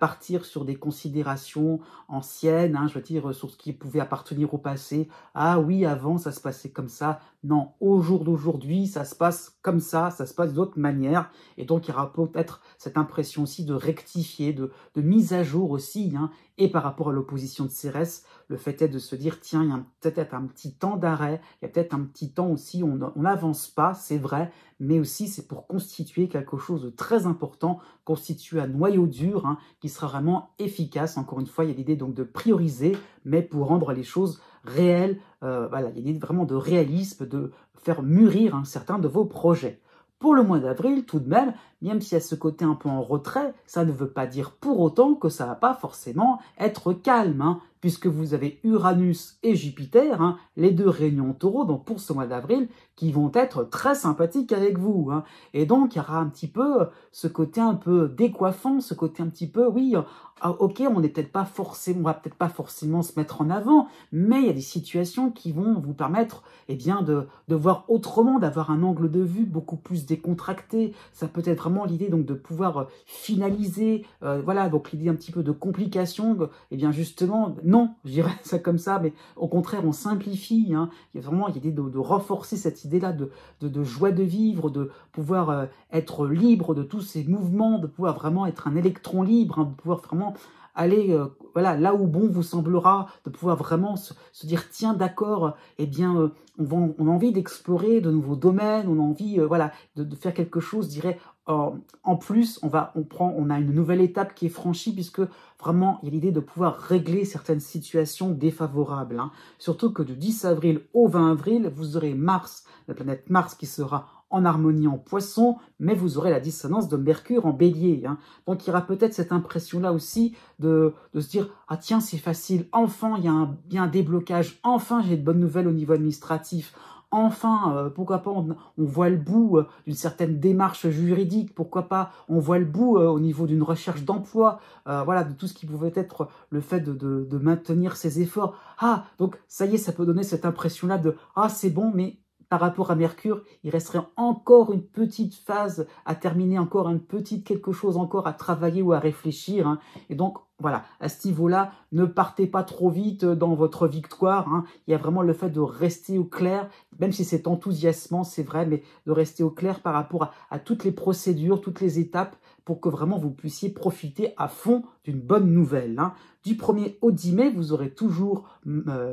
partir sur des considérations anciennes, hein, je veux dire, sur ce qui pouvait appartenir au passé. Ah oui, avant, ça se passait comme ça. non, au jour d'aujourd'hui, ça se passe comme ça se passe d'autre manière. Et donc, il y aura peut-être cette impression aussi de rectifier, de mise à jour aussi. Hein. Et par rapport à l'opposition de Cérès, le fait est de se dire, tiens, il y a peut-être un petit temps d'arrêt, il y a peut-être un petit temps aussi, on n'avance pas, c'est vrai, mais aussi c'est pour constituer quelque chose de très important, constituer un noyau dur, hein, qui sera vraiment efficace. Encore une fois, il y a l'idée donc de prioriser, mais pour rendre les choses réelles. Voilà, il y a l'idée vraiment de réalisme, de faire mûrir certains de vos projets. Pour le mois d'avril, tout de même s'il y a ce côté un peu en retrait, ça ne veut pas dire pour autant que ça ne va pas forcément être calme, hein, puisque vous avez Uranus et Jupiter, hein, les deux réunions en taureau, donc pour ce mois d'avril, qui vont être très sympathiques avec vous. Hein. Et donc, il y aura un petit peu ce côté un peu décoiffant, ce côté un petit peu, oui, ok, on va peut-être pas forcément se mettre en avant, mais il y a des situations qui vont vous permettre de voir autrement, d'avoir un angle de vue beaucoup plus décontracté. Ça peut être vraiment l'idée donc de pouvoir finaliser, voilà, donc l'idée un petit peu de complication, justement, non, je dirais ça comme ça, mais au contraire, on simplifie. Hein. Il y a vraiment l'idée de renforcer cette idée-là de joie de vivre, de pouvoir être libre de tous ces mouvements, de pouvoir vraiment être un électron libre, hein, de pouvoir vraiment aller voilà, là où bon vous semblera, de pouvoir vraiment se dire tiens d'accord, on a envie d'explorer de nouveaux domaines, on a envie voilà, de faire quelque chose, je dirais, en plus, on a une nouvelle étape qui est franchie, puisque vraiment, il y a l'idée de pouvoir régler certaines situations défavorables. Hein. Surtout que du 10 avril au 20 avril, vous aurez Mars, la planète Mars qui sera en harmonie en Poisson, mais vous aurez la dissonance de Mercure en Bélier. Hein. Donc il y aura peut-être cette impression-là aussi de se dire « Ah tiens, c'est facile, enfin il y a un déblocage, enfin j'ai de bonnes nouvelles au niveau administratif ». Enfin, pourquoi pas, on voit le bout d'une certaine démarche juridique, pourquoi pas, on voit le bout au niveau d'une recherche d'emploi, voilà, de tout ce qui pouvait être le fait de maintenir ses efforts. Ah, donc ça y est, ça peut donner cette impression-là de « Ah, c'est bon, mais par rapport à Mercure, il resterait encore une petite phase à terminer, encore une petite quelque chose encore à travailler ou à réfléchir. Hein. Et donc, voilà, à ce niveau-là, ne partez pas trop vite dans votre victoire. Hein. Il y a vraiment le fait de rester au clair, même si c'est enthousiasmant, c'est vrai, mais de rester au clair par rapport à toutes les procédures, toutes les étapes, pour que vraiment vous puissiez profiter à fond d'une bonne nouvelle. Hein. Du 1er au 10 mai, vous aurez toujours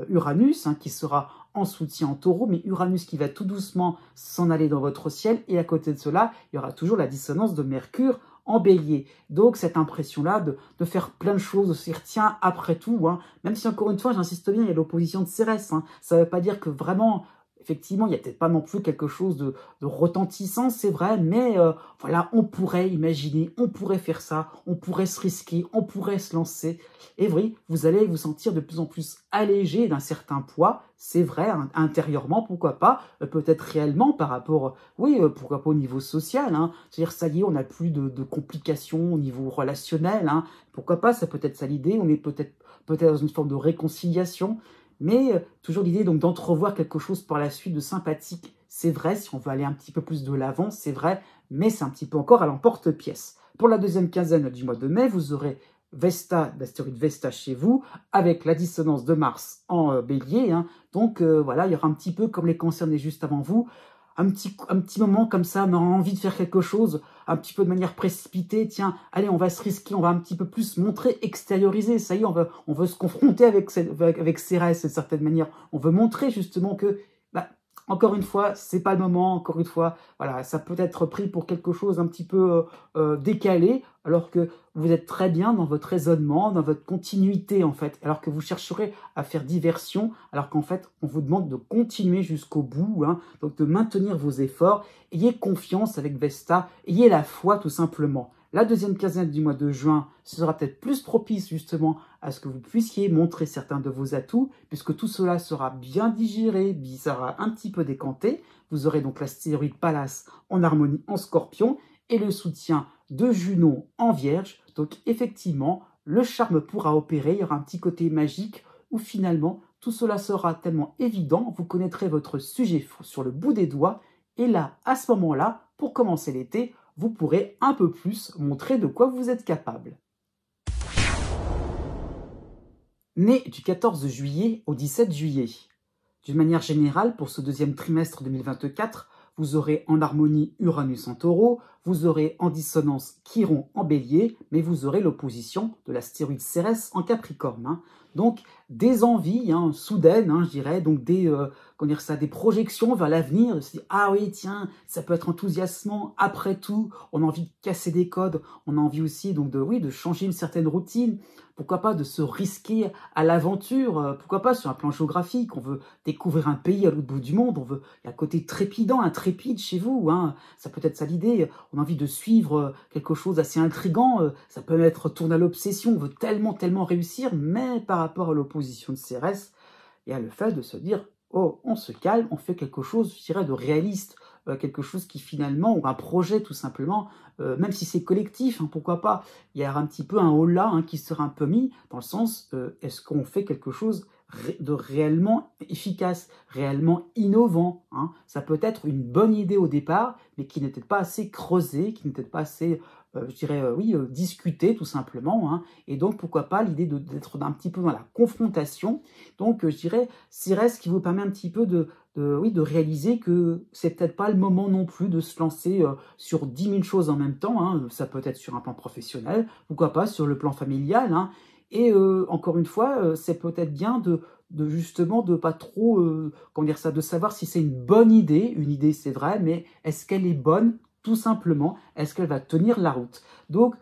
Uranus, hein, qui sera en soutien en taureau, mais Uranus qui va tout doucement s'en aller dans votre ciel, et à côté de cela, il y aura toujours la dissonance de Mercure en bélier. Donc cette impression-là de faire plein de choses, de se dire tiens, après tout, hein, même si encore une fois, j'insiste bien, il y a l'opposition de Cérès, hein, ça ne veut pas dire que vraiment, effectivement, il n'y a peut-être pas non plus quelque chose de retentissant, c'est vrai, mais voilà, on pourrait imaginer, on pourrait faire ça, on pourrait se risquer, on pourrait se lancer. Et oui, vous allez vous sentir de plus en plus allégé d'un certain poids, c'est vrai, hein, intérieurement, pourquoi pas, peut-être réellement par rapport, oui, pourquoi pas au niveau social, hein, c'est-à-dire ça y est, on n'a plus de complications au niveau relationnel, hein, pourquoi pas, ça peut être ça l'idée, on est peut-être dans une forme de réconciliation, mais toujours l'idée donc d'entrevoir quelque chose par la suite de sympathique, c'est vrai, si on veut aller un petit peu plus de l'avant, c'est vrai, mais c'est un petit peu encore à l'emporte-pièce. Pour la deuxième quinzaine du mois de mai, vous aurez Vesta, l'astéroïde Vesta chez vous, avec la dissonance de Mars en bélier, hein. Donc voilà, il y aura un petit peu comme les concernés juste avant vous, un petit moment comme ça, on a envie de faire quelque chose, un petit peu de manière précipitée, tiens, allez, on va se risquer, on va un petit peu plus montrer, extérioriser, ça y est, on veut se confronter avec Cérès, d'une certaine manière, on veut montrer justement que, encore une fois, c'est pas le moment, encore une fois, voilà, ça peut être pris pour quelque chose un petit peu décalé, alors que vous êtes très bien dans votre raisonnement, dans votre continuité en fait, alors que vous chercherez à faire diversion, alors qu'en fait, on vous demande de continuer jusqu'au bout, hein, donc de maintenir vos efforts, ayez confiance avec Vesta, ayez la foi tout simplement. La deuxième quinzaine du mois de juin, ce sera peut-être plus propice justement à ce que vous puissiez montrer certains de vos atouts, puisque tout cela sera bien digéré, sera un petit peu décanté. Vous aurez donc l'astéroïde Pallas en harmonie en Scorpion et le soutien de Junon en Vierge. Donc effectivement, le charme pourra opérer, il y aura un petit côté magique où finalement tout cela sera tellement évident, vous connaîtrez votre sujet sur le bout des doigts, et là, à ce moment-là, pour commencer l'été, vous pourrez un peu plus montrer de quoi vous êtes capable. Né du 14 juillet au 17 juillet. d'une manière générale, pour ce deuxième trimestre 2024, vous aurez en harmonie Uranus en Taureau, vous aurez en dissonance Chiron en Bélier, mais vous aurez l'opposition de l'astéroïde Cérès en Capricorne. Hein. Donc, des envies soudaines, je dirais, donc des projections vers l'avenir, de se dire, ah oui, tiens, ça peut être enthousiasmant, après tout, on a envie de casser des codes, on a envie aussi donc de changer une certaine routine, pourquoi pas de se risquer à l'aventure, pourquoi pas sur un plan géographique, on veut découvrir un pays à l'autre bout du monde, il y a un côté trépidant, intrépide chez vous, ça peut être ça l'idée, on a envie de suivre quelque chose d'assez intriguant, ça peut être tourné à l'obsession, on veut tellement réussir, mais par rapport à l'opposition de Cérès, il y a le fait de se dire, oh, on se calme, on fait quelque chose, je dirais, de réaliste, quelque chose qui finalement, ou un projet tout simplement, même si c'est collectif, pourquoi pas, il y a un petit peu un holà qui sera un peu mis, dans le sens, est-ce qu'on fait quelque chose de réellement efficace, réellement innovant. Ça peut être une bonne idée au départ, mais qui n'était pas assez creusée, qui n'était pas assez, discutée tout simplement. Et donc, pourquoi pas l'idée d'être un petit peu dans la confrontation. Donc, je dirais, Cérès qui vous permet un petit peu de réaliser que c'est peut-être pas le moment non plus de se lancer sur 10 000 choses en même temps. Ça peut être sur un plan professionnel, pourquoi pas sur le plan familial. Et encore une fois, c'est peut-être bien de justement de pas trop, de savoir si c'est une bonne idée. Une idée, c'est vrai, mais est-ce qu'elle est bonne, tout simplement? Est-ce qu'elle va tenir la route? Donc,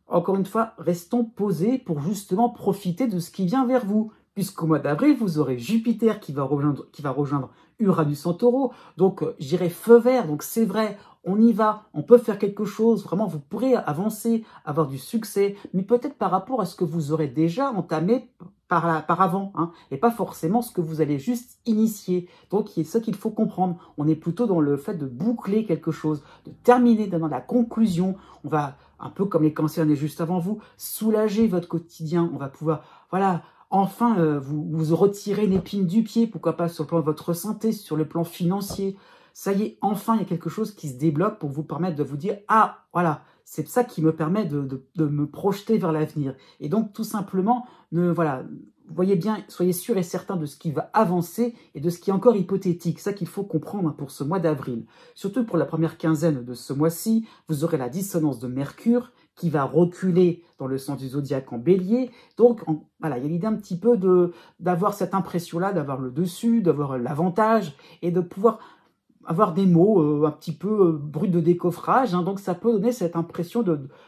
encore une fois, restons posés pour justement profiter de ce qui vient vers vous. Puisqu'au mois d'avril, vous aurez Jupiter qui va rejoindre Uranus en Taureau. Donc, je dirais feu vert. Donc, c'est vrai, on y va, on peut faire quelque chose. Vraiment, vous pourrez avancer, avoir du succès, mais peut-être par rapport à ce que vous aurez déjà entamé par avant, et pas forcément ce que vous allez juste initier. Donc, c'est ce qu'il faut comprendre. On est plutôt dans le fait de boucler quelque chose, de terminer dans la conclusion. On va, un peu comme les cancers nés juste avant vous, soulager votre quotidien. On va pouvoir, enfin, vous retirez une épine du pied, pourquoi pas sur le plan de votre santé, sur le plan financier. Ça y est, enfin, il y a quelque chose qui se débloque pour vous permettre de vous dire « Ah, voilà, c'est ça qui me permet de me projeter vers l'avenir. » Et donc, tout simplement, voyez bien, soyez sûr et certain de ce qui va avancer et de ce qui est encore hypothétique. C'est ça qu'il faut comprendre pour ce mois d'avril. Surtout pour la première quinzaine de ce mois-ci, vous aurez la dissonance de Mercure qui va reculer dans le sens du zodiaque en Bélier. Donc, il y a l'idée un petit peu d'avoir cette impression-là, d'avoir le dessus, d'avoir l'avantage et de pouvoir avoir des mots un petit peu bruts de décoffrage. Donc, ça peut donner cette impression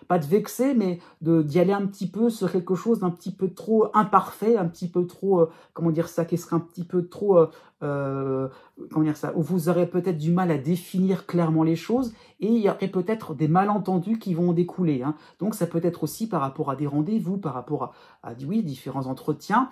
pas de vexer, mais d'y aller un petit peu sur quelque chose d'un petit peu trop imparfait, un petit peu trop, qui serait un petit peu trop, où vous aurez peut-être du mal à définir clairement les choses, et il y aurait peut-être des malentendus qui vont en découler. Donc, ça peut être aussi par rapport à des rendez-vous, par rapport à différents entretiens,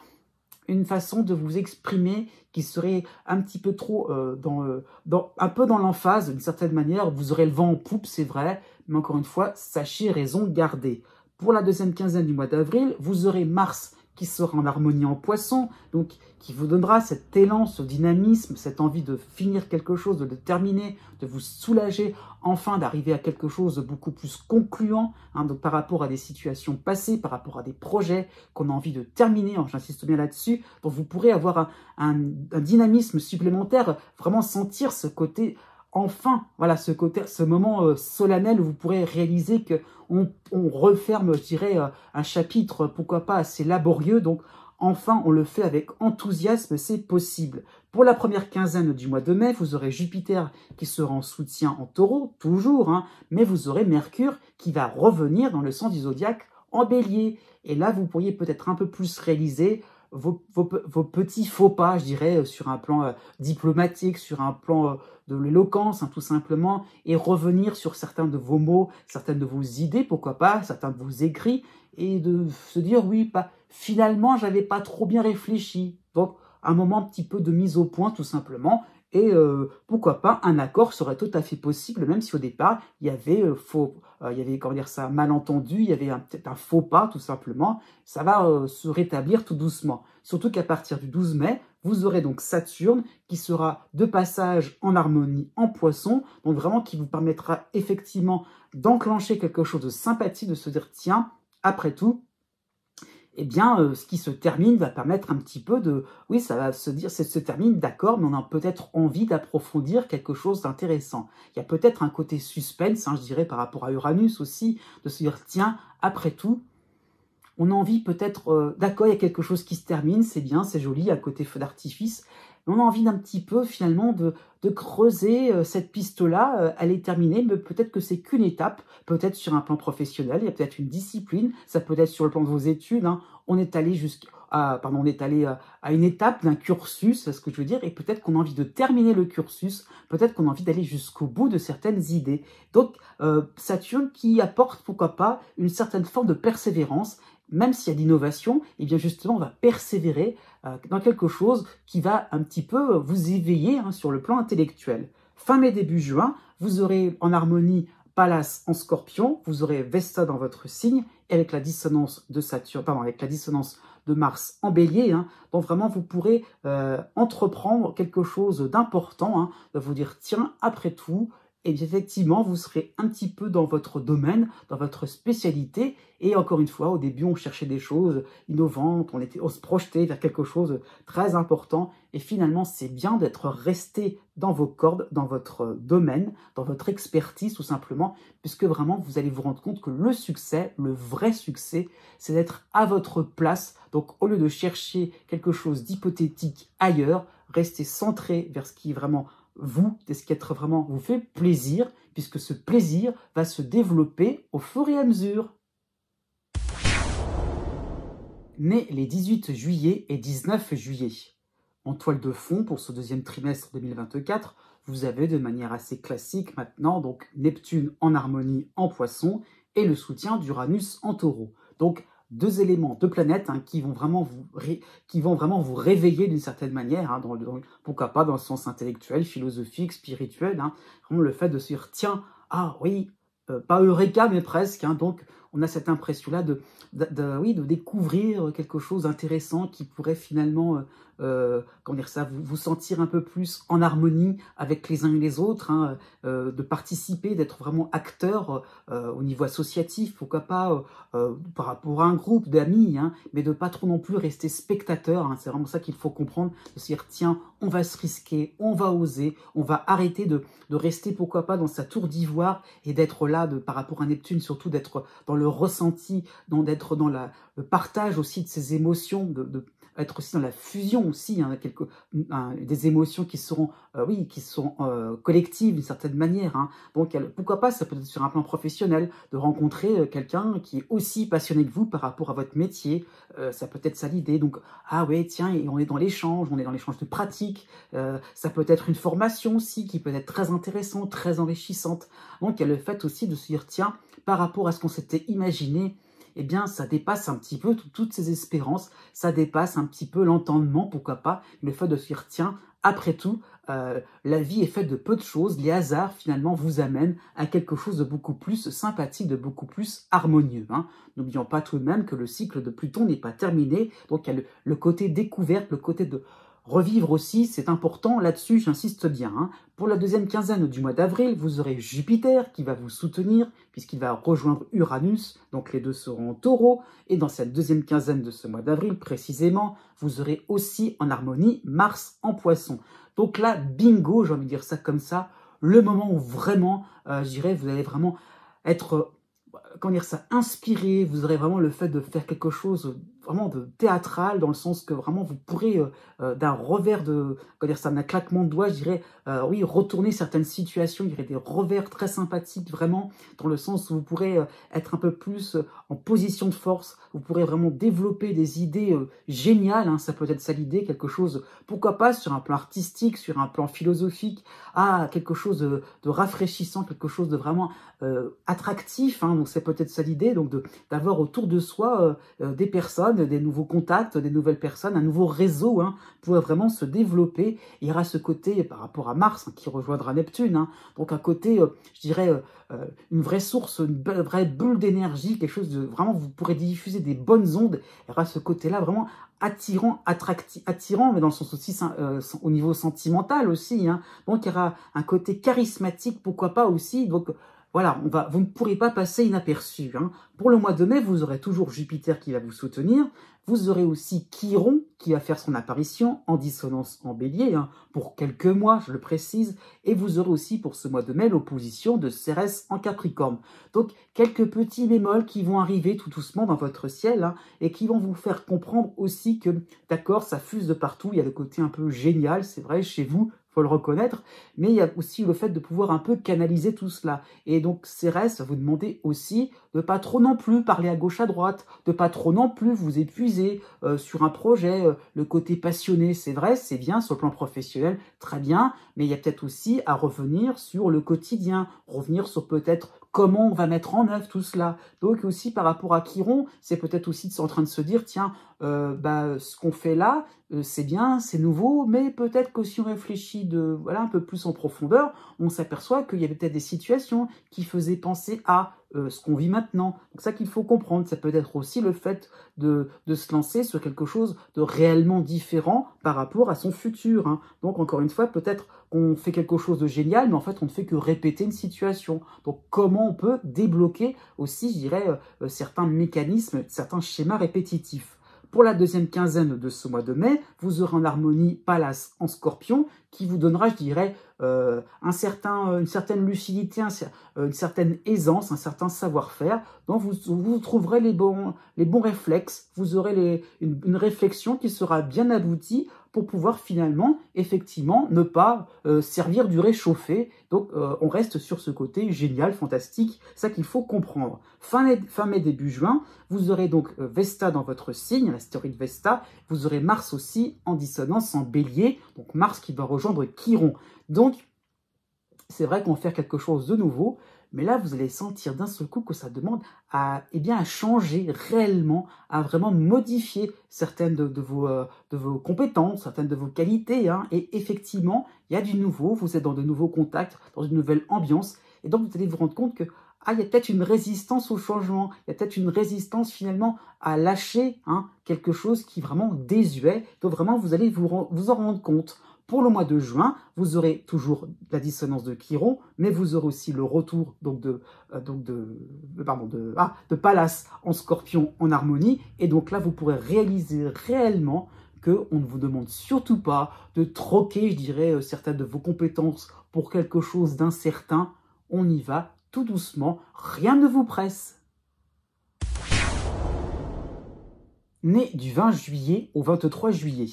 une façon de vous exprimer qui serait un petit peu trop un peu dans l'emphase, d'une certaine manière. Vous aurez le vent en poupe, c'est vrai, mais encore une fois, sachez raison garder. Pour la deuxième quinzaine du mois d'avril, vous aurez Mars qui sera en harmonie en Poisson, donc qui vous donnera cet élan, ce dynamisme, cette envie de finir quelque chose, de le terminer, de vous soulager, enfin d'arriver à quelque chose de beaucoup plus concluant, donc par rapport à des situations passées, par rapport à des projets qu'on a envie de terminer, j'insiste bien là-dessus, donc vous pourrez avoir un dynamisme supplémentaire, vraiment sentir ce côté, enfin, ce moment solennel où vous pourrez réaliser que on referme, je dirais, un chapitre, pourquoi pas assez laborieux, donc enfin on le fait avec enthousiasme, c'est possible. Pour la première quinzaine du mois de mai, vous aurez Jupiter qui sera en soutien en Taureau, toujours, mais vous aurez Mercure qui va revenir dans le sens du zodiaque en Bélier. Et là, vous pourriez peut-être un peu plus réaliser vos petits faux pas, je dirais, sur un plan diplomatique, sur un plan de l'éloquence, tout simplement, et revenir sur certains de vos mots, certaines de vos idées, pourquoi pas, certains de vos écrits, et de se dire, oui, finalement, j'avais pas trop bien réfléchi. Donc, un moment un petit peu de mise au point, tout simplement, et pourquoi pas, un accord serait tout à fait possible, même si au départ, il y avait malentendu, il y avait peut-être un faux pas, tout simplement. Ça va se rétablir tout doucement. Surtout qu'à partir du 12 mai, vous aurez donc Saturne qui sera de passage en harmonie en Poisson, donc vraiment qui vous permettra effectivement d'enclencher quelque chose de sympathique, de se dire, tiens, après tout, eh bien, ce qui se termine va permettre un petit peu de... Oui, ça va se dire, ça se termine, d'accord, mais on a peut-être envie d'approfondir quelque chose d'intéressant. Il y a peut-être un côté suspense, je dirais, par rapport à Uranus aussi, de se dire, tiens, après tout, on a envie peut-être, d'accord, il y a quelque chose qui se termine, c'est bien, c'est joli, il y a le côté feu d'artifice, mais on a envie d'un petit peu, finalement, de creuser cette piste-là. Elle est terminée, mais peut-être que c'est qu'une étape, peut-être sur un plan professionnel, il y a peut-être une discipline, ça peut être sur le plan de vos études, on est allé on est allé à une étape d'un cursus, c'est ce que je veux dire, et peut-être qu'on a envie de terminer le cursus, peut-être qu'on a envie d'aller jusqu'au bout de certaines idées. Donc, Saturne qui apporte, pourquoi pas, une certaine forme de persévérance, même s'il y a d'innovation, et bien justement, on va persévérer dans quelque chose qui va un petit peu vous éveiller sur le plan intellectuel. Fin mai, début juin, vous aurez en harmonie Pallas en Scorpion, vous aurez Vesta dans votre signe, et avec la dissonance de Saturne, pardon, avec la dissonance de Mars en Bélier, donc vraiment vous pourrez entreprendre quelque chose d'important, de vous dire tiens, après tout, et bien effectivement, vous serez un petit peu dans votre domaine, dans votre spécialité. Et encore une fois, au début, on cherchait des choses innovantes, on se projetait vers quelque chose de très important. Et finalement, c'est bien d'être resté dans vos cordes, dans votre domaine, dans votre expertise tout simplement, puisque vraiment, vous allez vous rendre compte que le succès, le vrai succès, c'est d'être à votre place. Donc, au lieu de chercher quelque chose d'hypothétique ailleurs, restez centré vers ce qui est vraiment vous, ce qui vraiment vous fait plaisir, puisque ce plaisir va se développer au fur et à mesure. Né les 18 juillet et 19 juillet. En toile de fond pour ce deuxième trimestre 2024, vous avez de manière assez classique maintenant donc Neptune en harmonie en Poisson et le soutien d'Uranus en Taureau. Donc deux éléments, deux planètes qui vont vraiment vous réveiller d'une certaine manière, pourquoi pas dans le sens intellectuel, philosophique, spirituel, vraiment le fait de se dire tiens, ah oui, pas Eureka mais presque, donc on a cette impression-là de découvrir quelque chose d'intéressant qui pourrait finalement vous sentir un peu plus en harmonie avec les uns et les autres, de participer, d'être vraiment acteur au niveau associatif, pourquoi pas par rapport à un groupe d'amis, mais de pas trop non plus rester spectateur. C'est vraiment ça qu'il faut comprendre, de se dire tiens, on va se risquer, on va oser, on va arrêter de rester pourquoi pas dans sa tour d'ivoire et d'être là par rapport à Neptune, surtout d'être dans le ressenti, d'être dans le partage aussi de ses émotions, être aussi dans la fusion aussi, des émotions qui seront, collectives d'une certaine manière. Donc pourquoi pas, ça peut être sur un plan professionnel, de rencontrer quelqu'un qui est aussi passionné que vous par rapport à votre métier, ça peut être ça l'idée. Donc ah ouais tiens, et on est dans l'échange de pratiques, ça peut être une formation aussi qui peut être très intéressante, très enrichissante. Donc il y a le fait aussi de se dire tiens, par rapport à ce qu'on s'était imaginé, eh bien, ça dépasse un petit peu toutes ces espérances, ça dépasse un petit peu l'entendement, pourquoi pas, le fait de se dire, tiens, après tout, la vie est faite de peu de choses, les hasards, finalement, vous amènent à quelque chose de beaucoup plus sympathique, de beaucoup plus harmonieux. N'oublions pas tout de même que le cycle de Pluton n'est pas terminé, donc il y a le côté découverte, le côté de revivre aussi, c'est important, là-dessus j'insiste bien. Pour la deuxième quinzaine du mois d'avril, vous aurez Jupiter qui va vous soutenir, puisqu'il va rejoindre Uranus, donc les deux seront en Taureau, et dans cette deuxième quinzaine de ce mois d'avril, précisément, vous aurez aussi en harmonie Mars en Poisson. Donc là, bingo, j'ai envie de dire ça comme ça, le moment où vraiment, vous allez vraiment être... inspiré, vous aurez vraiment le fait de faire quelque chose vraiment de théâtral, dans le sens que vraiment vous pourrez, d'un revers d'un claquement de doigts, retourner certaines situations, il y aurait des revers très sympathiques, vraiment, dans le sens où vous pourrez être un peu plus en position de force, vous pourrez vraiment développer des idées géniales, ça peut être ça l'idée, quelque chose, pourquoi pas, sur un plan artistique, sur un plan philosophique, quelque chose de rafraîchissant, quelque chose de vraiment attractif, donc c'est peut-être ça l'idée, donc d'avoir autour de soi des personnes, des nouveaux contacts, des nouvelles personnes, un nouveau réseau pour vraiment se développer. Il y aura ce côté par rapport à Mars qui rejoindra Neptune, donc un côté, une vraie source, une vraie bulle d'énergie, quelque chose de vraiment, vous pourrez diffuser des bonnes ondes. Il y aura ce côté-là vraiment attirant, mais dans le sens aussi au niveau sentimental aussi. Donc il y aura un côté charismatique, pourquoi pas aussi. Donc voilà, vous ne pourrez pas passer inaperçu. Pour le mois de mai, vous aurez toujours Jupiter qui va vous soutenir, Vous aurez aussi Chiron qui va faire son apparition en dissonance en bélier, hein, pour quelques mois, je le précise, et vous aurez aussi pour ce mois de mai l'opposition de Cérès en Capricorne. Donc quelques petits bémols qui vont arriver tout doucement dans votre ciel, hein, et qui vont vous faire comprendre aussi que, d'accord, ça fuse de partout, il y a le côté un peu génial, c'est vrai, chez vous, faut le reconnaître, mais il y a aussi le fait de pouvoir un peu canaliser tout cela. Et donc Cérès va vous demander aussi de pas trop non plus parler à gauche à droite, de pas trop non plus vous épuiser sur un projet, le côté passionné, c'est vrai, c'est bien sur le plan professionnel, très bien, mais il y a peut-être aussi à revenir sur le quotidien, revenir sur peut-être comment on va mettre en œuvre tout cela. Donc aussi par rapport à Chiron, c'est peut-être aussi en train de se dire, tiens, ce qu'on fait là, c'est bien, c'est nouveau, mais peut-être que si on réfléchit un peu plus en profondeur, on s'aperçoit qu'il y avait peut-être des situations qui faisaient penser à ce qu'on vit maintenant. Donc ça qu'il faut comprendre, ça peut être aussi le fait de se lancer sur quelque chose de réellement différent par rapport à son futur, hein. Donc encore une fois, peut-être qu'on fait quelque chose de génial, mais en fait on ne fait que répéter une situation. Donc comment on peut débloquer aussi, je dirais, certains mécanismes, certains schémas répétitifs. Pour la deuxième quinzaine de ce mois de mai, vous aurez en harmonie Pallas en Scorpion qui vous donnera, je dirais, une certaine lucidité, une certaine aisance, un certain savoir-faire, dont vous trouverez les bons réflexes, vous aurez une réflexion qui sera bien aboutie pour pouvoir finalement, effectivement, ne pas servir du réchauffé. Donc, on reste sur ce côté génial, fantastique, ça qu'il faut comprendre. Fin mai, début juin, vous aurez donc Vesta dans votre signe, l'astéroïde Vesta, vous aurez Mars aussi en dissonance en bélier, donc Mars qui va rejoindre Chiron. Donc, c'est vrai qu'on va faire quelque chose de nouveau, mais là, vous allez sentir d'un seul coup que ça demande à changer réellement, à vraiment modifier certaines de vos compétences, certaines de vos qualités, hein. Et effectivement, il y a du nouveau, vous êtes dans de nouveaux contacts, dans une nouvelle ambiance, et donc vous allez vous rendre compte que il y a peut-être une résistance au changement, il y a peut-être une résistance finalement à lâcher, hein, quelque chose qui est vraiment désuet, donc vraiment vous allez vous en rendre compte. Pour le mois de juin, vous aurez toujours la dissonance de Chiron, mais vous aurez aussi le retour de Pallas en Scorpion en harmonie. Et donc là, vous pourrez réaliser réellement qu'on ne vous demande surtout pas de troquer, je dirais, certaines de vos compétences pour quelque chose d'incertain. On y va tout doucement, rien ne vous presse. Né du 20 juillet au 23 juillet.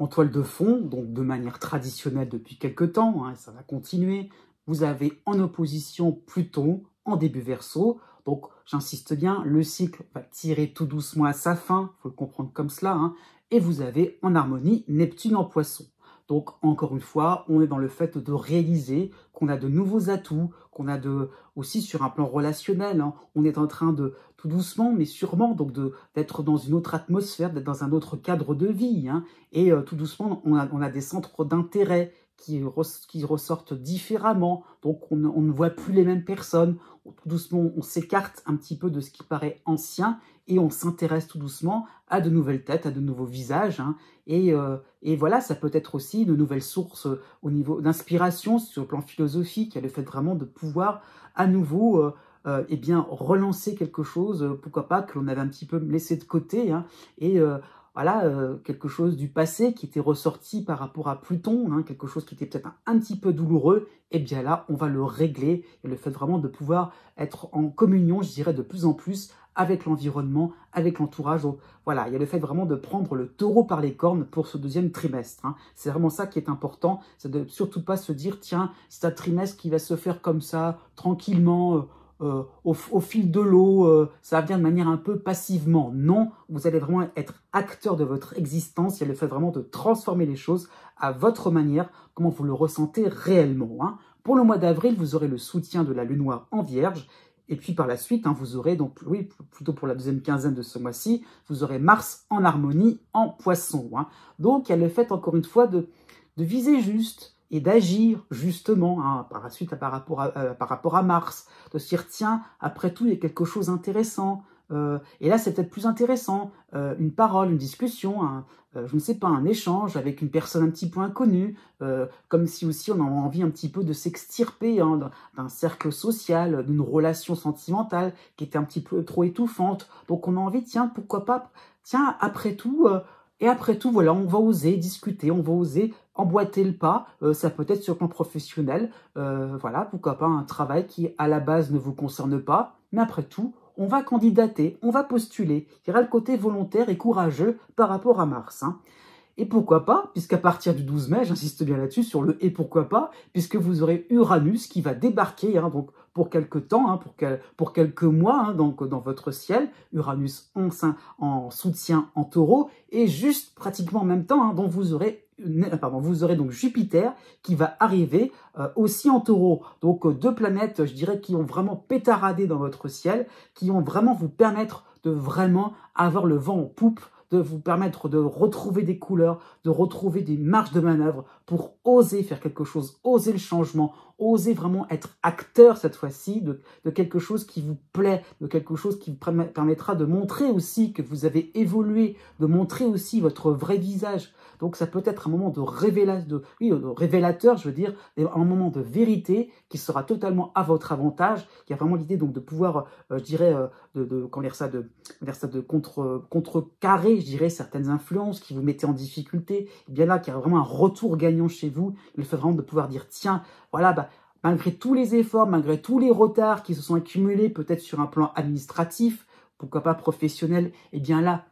En toile de fond, donc de manière traditionnelle depuis quelque temps, hein, ça va continuer, vous avez en opposition Pluton en début Verseau. Donc j'insiste bien, le cycle va tirer tout doucement à sa fin, il faut le comprendre comme cela, hein, et vous avez en harmonie Neptune en Poisson. Donc encore une fois, on est dans le fait de réaliser qu'on a de nouveaux atouts, qu'on a aussi sur un plan relationnel, hein, on est en train de tout doucement mais sûrement donc d'être dans une autre atmosphère, d'être dans un autre cadre de vie, hein, et tout doucement on a des centres d'intérêt qui ressortent différemment, donc on ne voit plus les mêmes personnes, tout doucement on s'écarte un petit peu de ce qui paraît ancien et on s'intéresse tout doucement à de nouvelles têtes, à de nouveaux visages, hein, et voilà, ça peut être aussi de nouvelles sources au niveau d'inspiration sur le plan philosophique, il y a le fait vraiment de pouvoir à nouveau relancer quelque chose, pourquoi pas, que l'on avait un petit peu laissé de côté, hein, et quelque chose du passé qui était ressorti par rapport à Pluton, hein, quelque chose qui était peut-être un petit peu douloureux, et bien là, on va le régler, et le fait vraiment de pouvoir être en communion, je dirais, de plus en plus avec l'environnement, avec l'entourage. Donc voilà, il y a le fait vraiment de prendre le taureau par les cornes pour ce deuxième trimestre, hein. C'est vraiment ça qui est important, c'est de surtout pas se dire, tiens, c'est un trimestre qui va se faire comme ça, tranquillement, au fil de l'eau, ça va venir de manière un peu passivement. Non, vous allez vraiment être acteur de votre existence. Il y a le fait vraiment de transformer les choses à votre manière, comment vous le ressentez réellement, hein. Pour le mois d'avril, vous aurez le soutien de la lune noire en Vierge. Et puis par la suite, hein, vous aurez, donc oui, plutôt pour la deuxième quinzaine de ce mois-ci, vous aurez Mars en harmonie en Poisson, hein. Donc il y a le fait, encore une fois, de viser juste et d'agir justement, hein, par la suite par rapport à Mars, de se dire tiens, après tout il y a quelque chose d'intéressant, et là c'est peut-être plus intéressant, une parole, une discussion, je ne sais pas, un échange avec une personne un petit peu inconnue, comme si aussi on a envie un petit peu de s'extirper, hein, d'un cercle social, d'une relation sentimentale qui était un petit peu trop étouffante, donc on a envie, tiens, pourquoi pas tiens, après tout, voilà, on va oser discuter, on va oser emboîter le pas, ça peut être sur le plan professionnel, voilà, pourquoi pas un travail qui à la base ne vous concerne pas, mais après tout, on va candidater, on va postuler. Il y aura le côté volontaire et courageux par rapport à Mars. Hein. Et pourquoi pas, puisqu'à partir du 12 mai, j'insiste bien là-dessus, sur le « et pourquoi pas », puisque vous aurez Uranus qui va débarquer, hein, donc pour quelques temps, hein, pour quelques mois, hein, donc dans votre ciel, Uranus en soutien en Taureau, et juste pratiquement en même temps, hein, dont vous aurez donc Jupiter qui va arriver aussi en Taureau. Donc deux planètes, je dirais, qui ont vraiment pétaradé dans votre ciel, qui vont vraiment vous permettre de vraiment avoir le vent en poupe, de vous permettre de retrouver des couleurs, de retrouver des marges de manœuvre pour oser faire quelque chose, oser le changement, oser vraiment être acteur cette fois-ci de quelque chose qui vous plaît, de quelque chose qui vous permettra de montrer aussi que vous avez évolué, de montrer aussi votre vrai visage. Donc ça peut être un moment de révélateur, je veux dire, un moment de vérité qui sera totalement à votre avantage. Il y a vraiment l'idée donc de pouvoir, je dirais, de contrecarrer, je dirais, certaines influences qui vous mettaient en difficulté. Et bien là, qu'il y a vraiment un retour gagnant chez vous, le fait vraiment de pouvoir dire, tiens, voilà, malgré tous les efforts, malgré tous les retards qui se sont accumulés, peut-être sur un plan administratif, pourquoi pas professionnel, et bien là,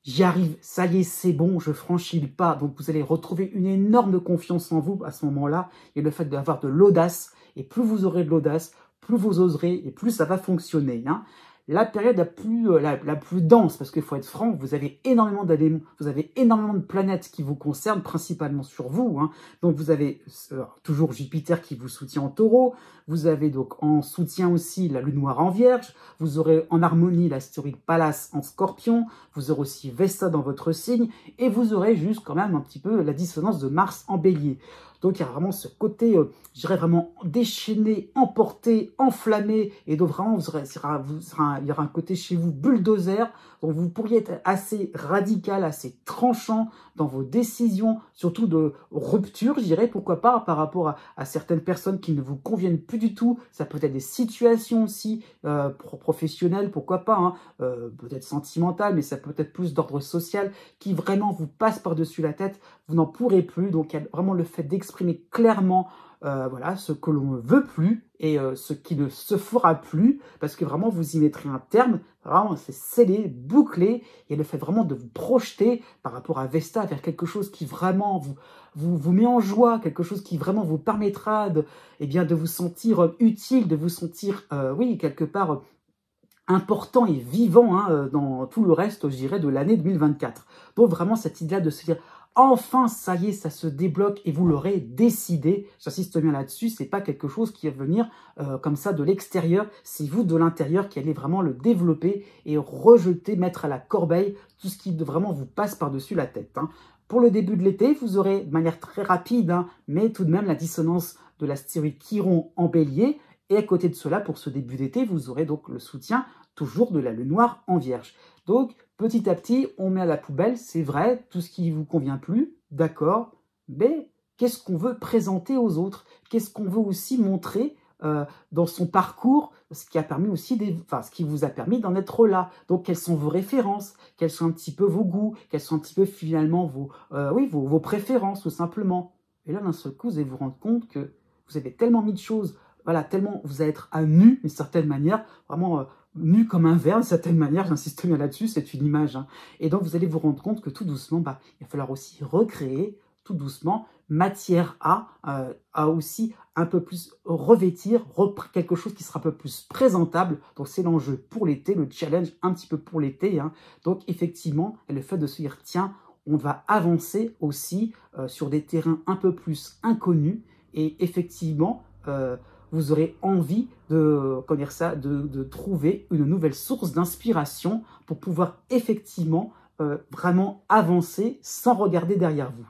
j'y arrive, ça y est, c'est bon, je franchis le pas. Donc vous allez retrouver une énorme confiance en vous à ce moment-là, et le fait d'avoir de l'audace, et plus vous aurez de l'audace, plus vous oserez, et plus ça va fonctionner. Hein. La période la plus dense, parce qu'il faut être franc, vous avez énormément d'éléments, vous avez énormément de planètes qui vous concernent, principalement sur vous. Hein. Donc vous avez toujours Jupiter qui vous soutient en Taureau, vous avez donc en soutien aussi la Lune noire en Vierge, vous aurez en harmonie l'astéroïde Pallas en Scorpion, vous aurez aussi Vesta dans votre signe, et vous aurez juste quand même un petit peu la dissonance de Mars en Bélier. Donc il y a vraiment ce côté, je dirais vraiment déchaîné, emporté, enflammé, et donc vraiment il y aura un côté chez vous bulldozer, donc vous pourriez être assez radical, assez tranchant dans vos décisions, surtout de rupture, je dirais, pourquoi pas, par rapport à certaines personnes qui ne vous conviennent plus du tout. Ça peut être des situations aussi professionnelles, pourquoi pas, hein, peut-être sentimentales, mais ça peut être plus d'ordre social, qui vraiment vous passe par-dessus la tête, vous n'en pourrez plus. Donc il y a vraiment le fait d'exprimer clairement voilà, ce que l'on ne veut plus et ce qui ne se fera plus, parce que vraiment vous y mettrez un terme, vraiment c'est scellé, bouclé, et le fait vraiment de vous projeter par rapport à Vesta vers quelque chose qui vraiment vous met en joie, quelque chose qui vraiment vous permettra de vous sentir utile, de vous sentir, oui, quelque part important et vivant hein, dans tout le reste, je dirais, de l'année 2024. Donc vraiment cette idée-là de se dire, enfin, ça y est, ça se débloque et vous l'aurez décidé. J'insiste bien là-dessus, c'est pas quelque chose qui va venir comme ça de l'extérieur. C'est vous de l'intérieur qui allez vraiment le développer et rejeter, mettre à la corbeille tout ce qui vraiment vous passe par-dessus la tête. Hein. Pour le début de l'été, vous aurez de manière très rapide, hein, mais tout de même la dissonance de l'astéroïde Chiron en Bélier. Et à côté de cela, pour ce début d'été, vous aurez donc le soutien toujours de la Lune noire en Vierge. Donc, petit à petit, on met à la poubelle, c'est vrai, tout ce qui ne vous convient plus, d'accord, mais qu'est-ce qu'on veut présenter aux autres? Qu'est-ce qu'on veut aussi montrer dans son parcours, ce qui a permis aussi ce qui vous a permis d'en être là. Donc, quelles sont vos références? Quels sont un petit peu vos goûts? Quels sont un petit peu finalement vos préférences, tout simplement? Et là, d'un seul coup, vous allez vous rendre compte que vous avez tellement mis de choses, voilà, tellement vous allez être à nu, d'une certaine manière, vraiment nu comme un verre, d'une certaine manière, j'insiste bien là-dessus, c'est une image. Hein. Et donc, vous allez vous rendre compte que tout doucement, il va falloir aussi recréer, tout doucement, matière à aussi un peu plus revêtir, quelque chose qui sera un peu plus présentable. Donc, c'est l'enjeu pour l'été, le challenge un petit peu pour l'été. Hein. Donc, effectivement, le fait de se dire, tiens, on va avancer aussi sur des terrains un peu plus inconnus. Et effectivement, vous aurez envie de trouver une nouvelle source d'inspiration pour pouvoir effectivement vraiment avancer sans regarder derrière vous.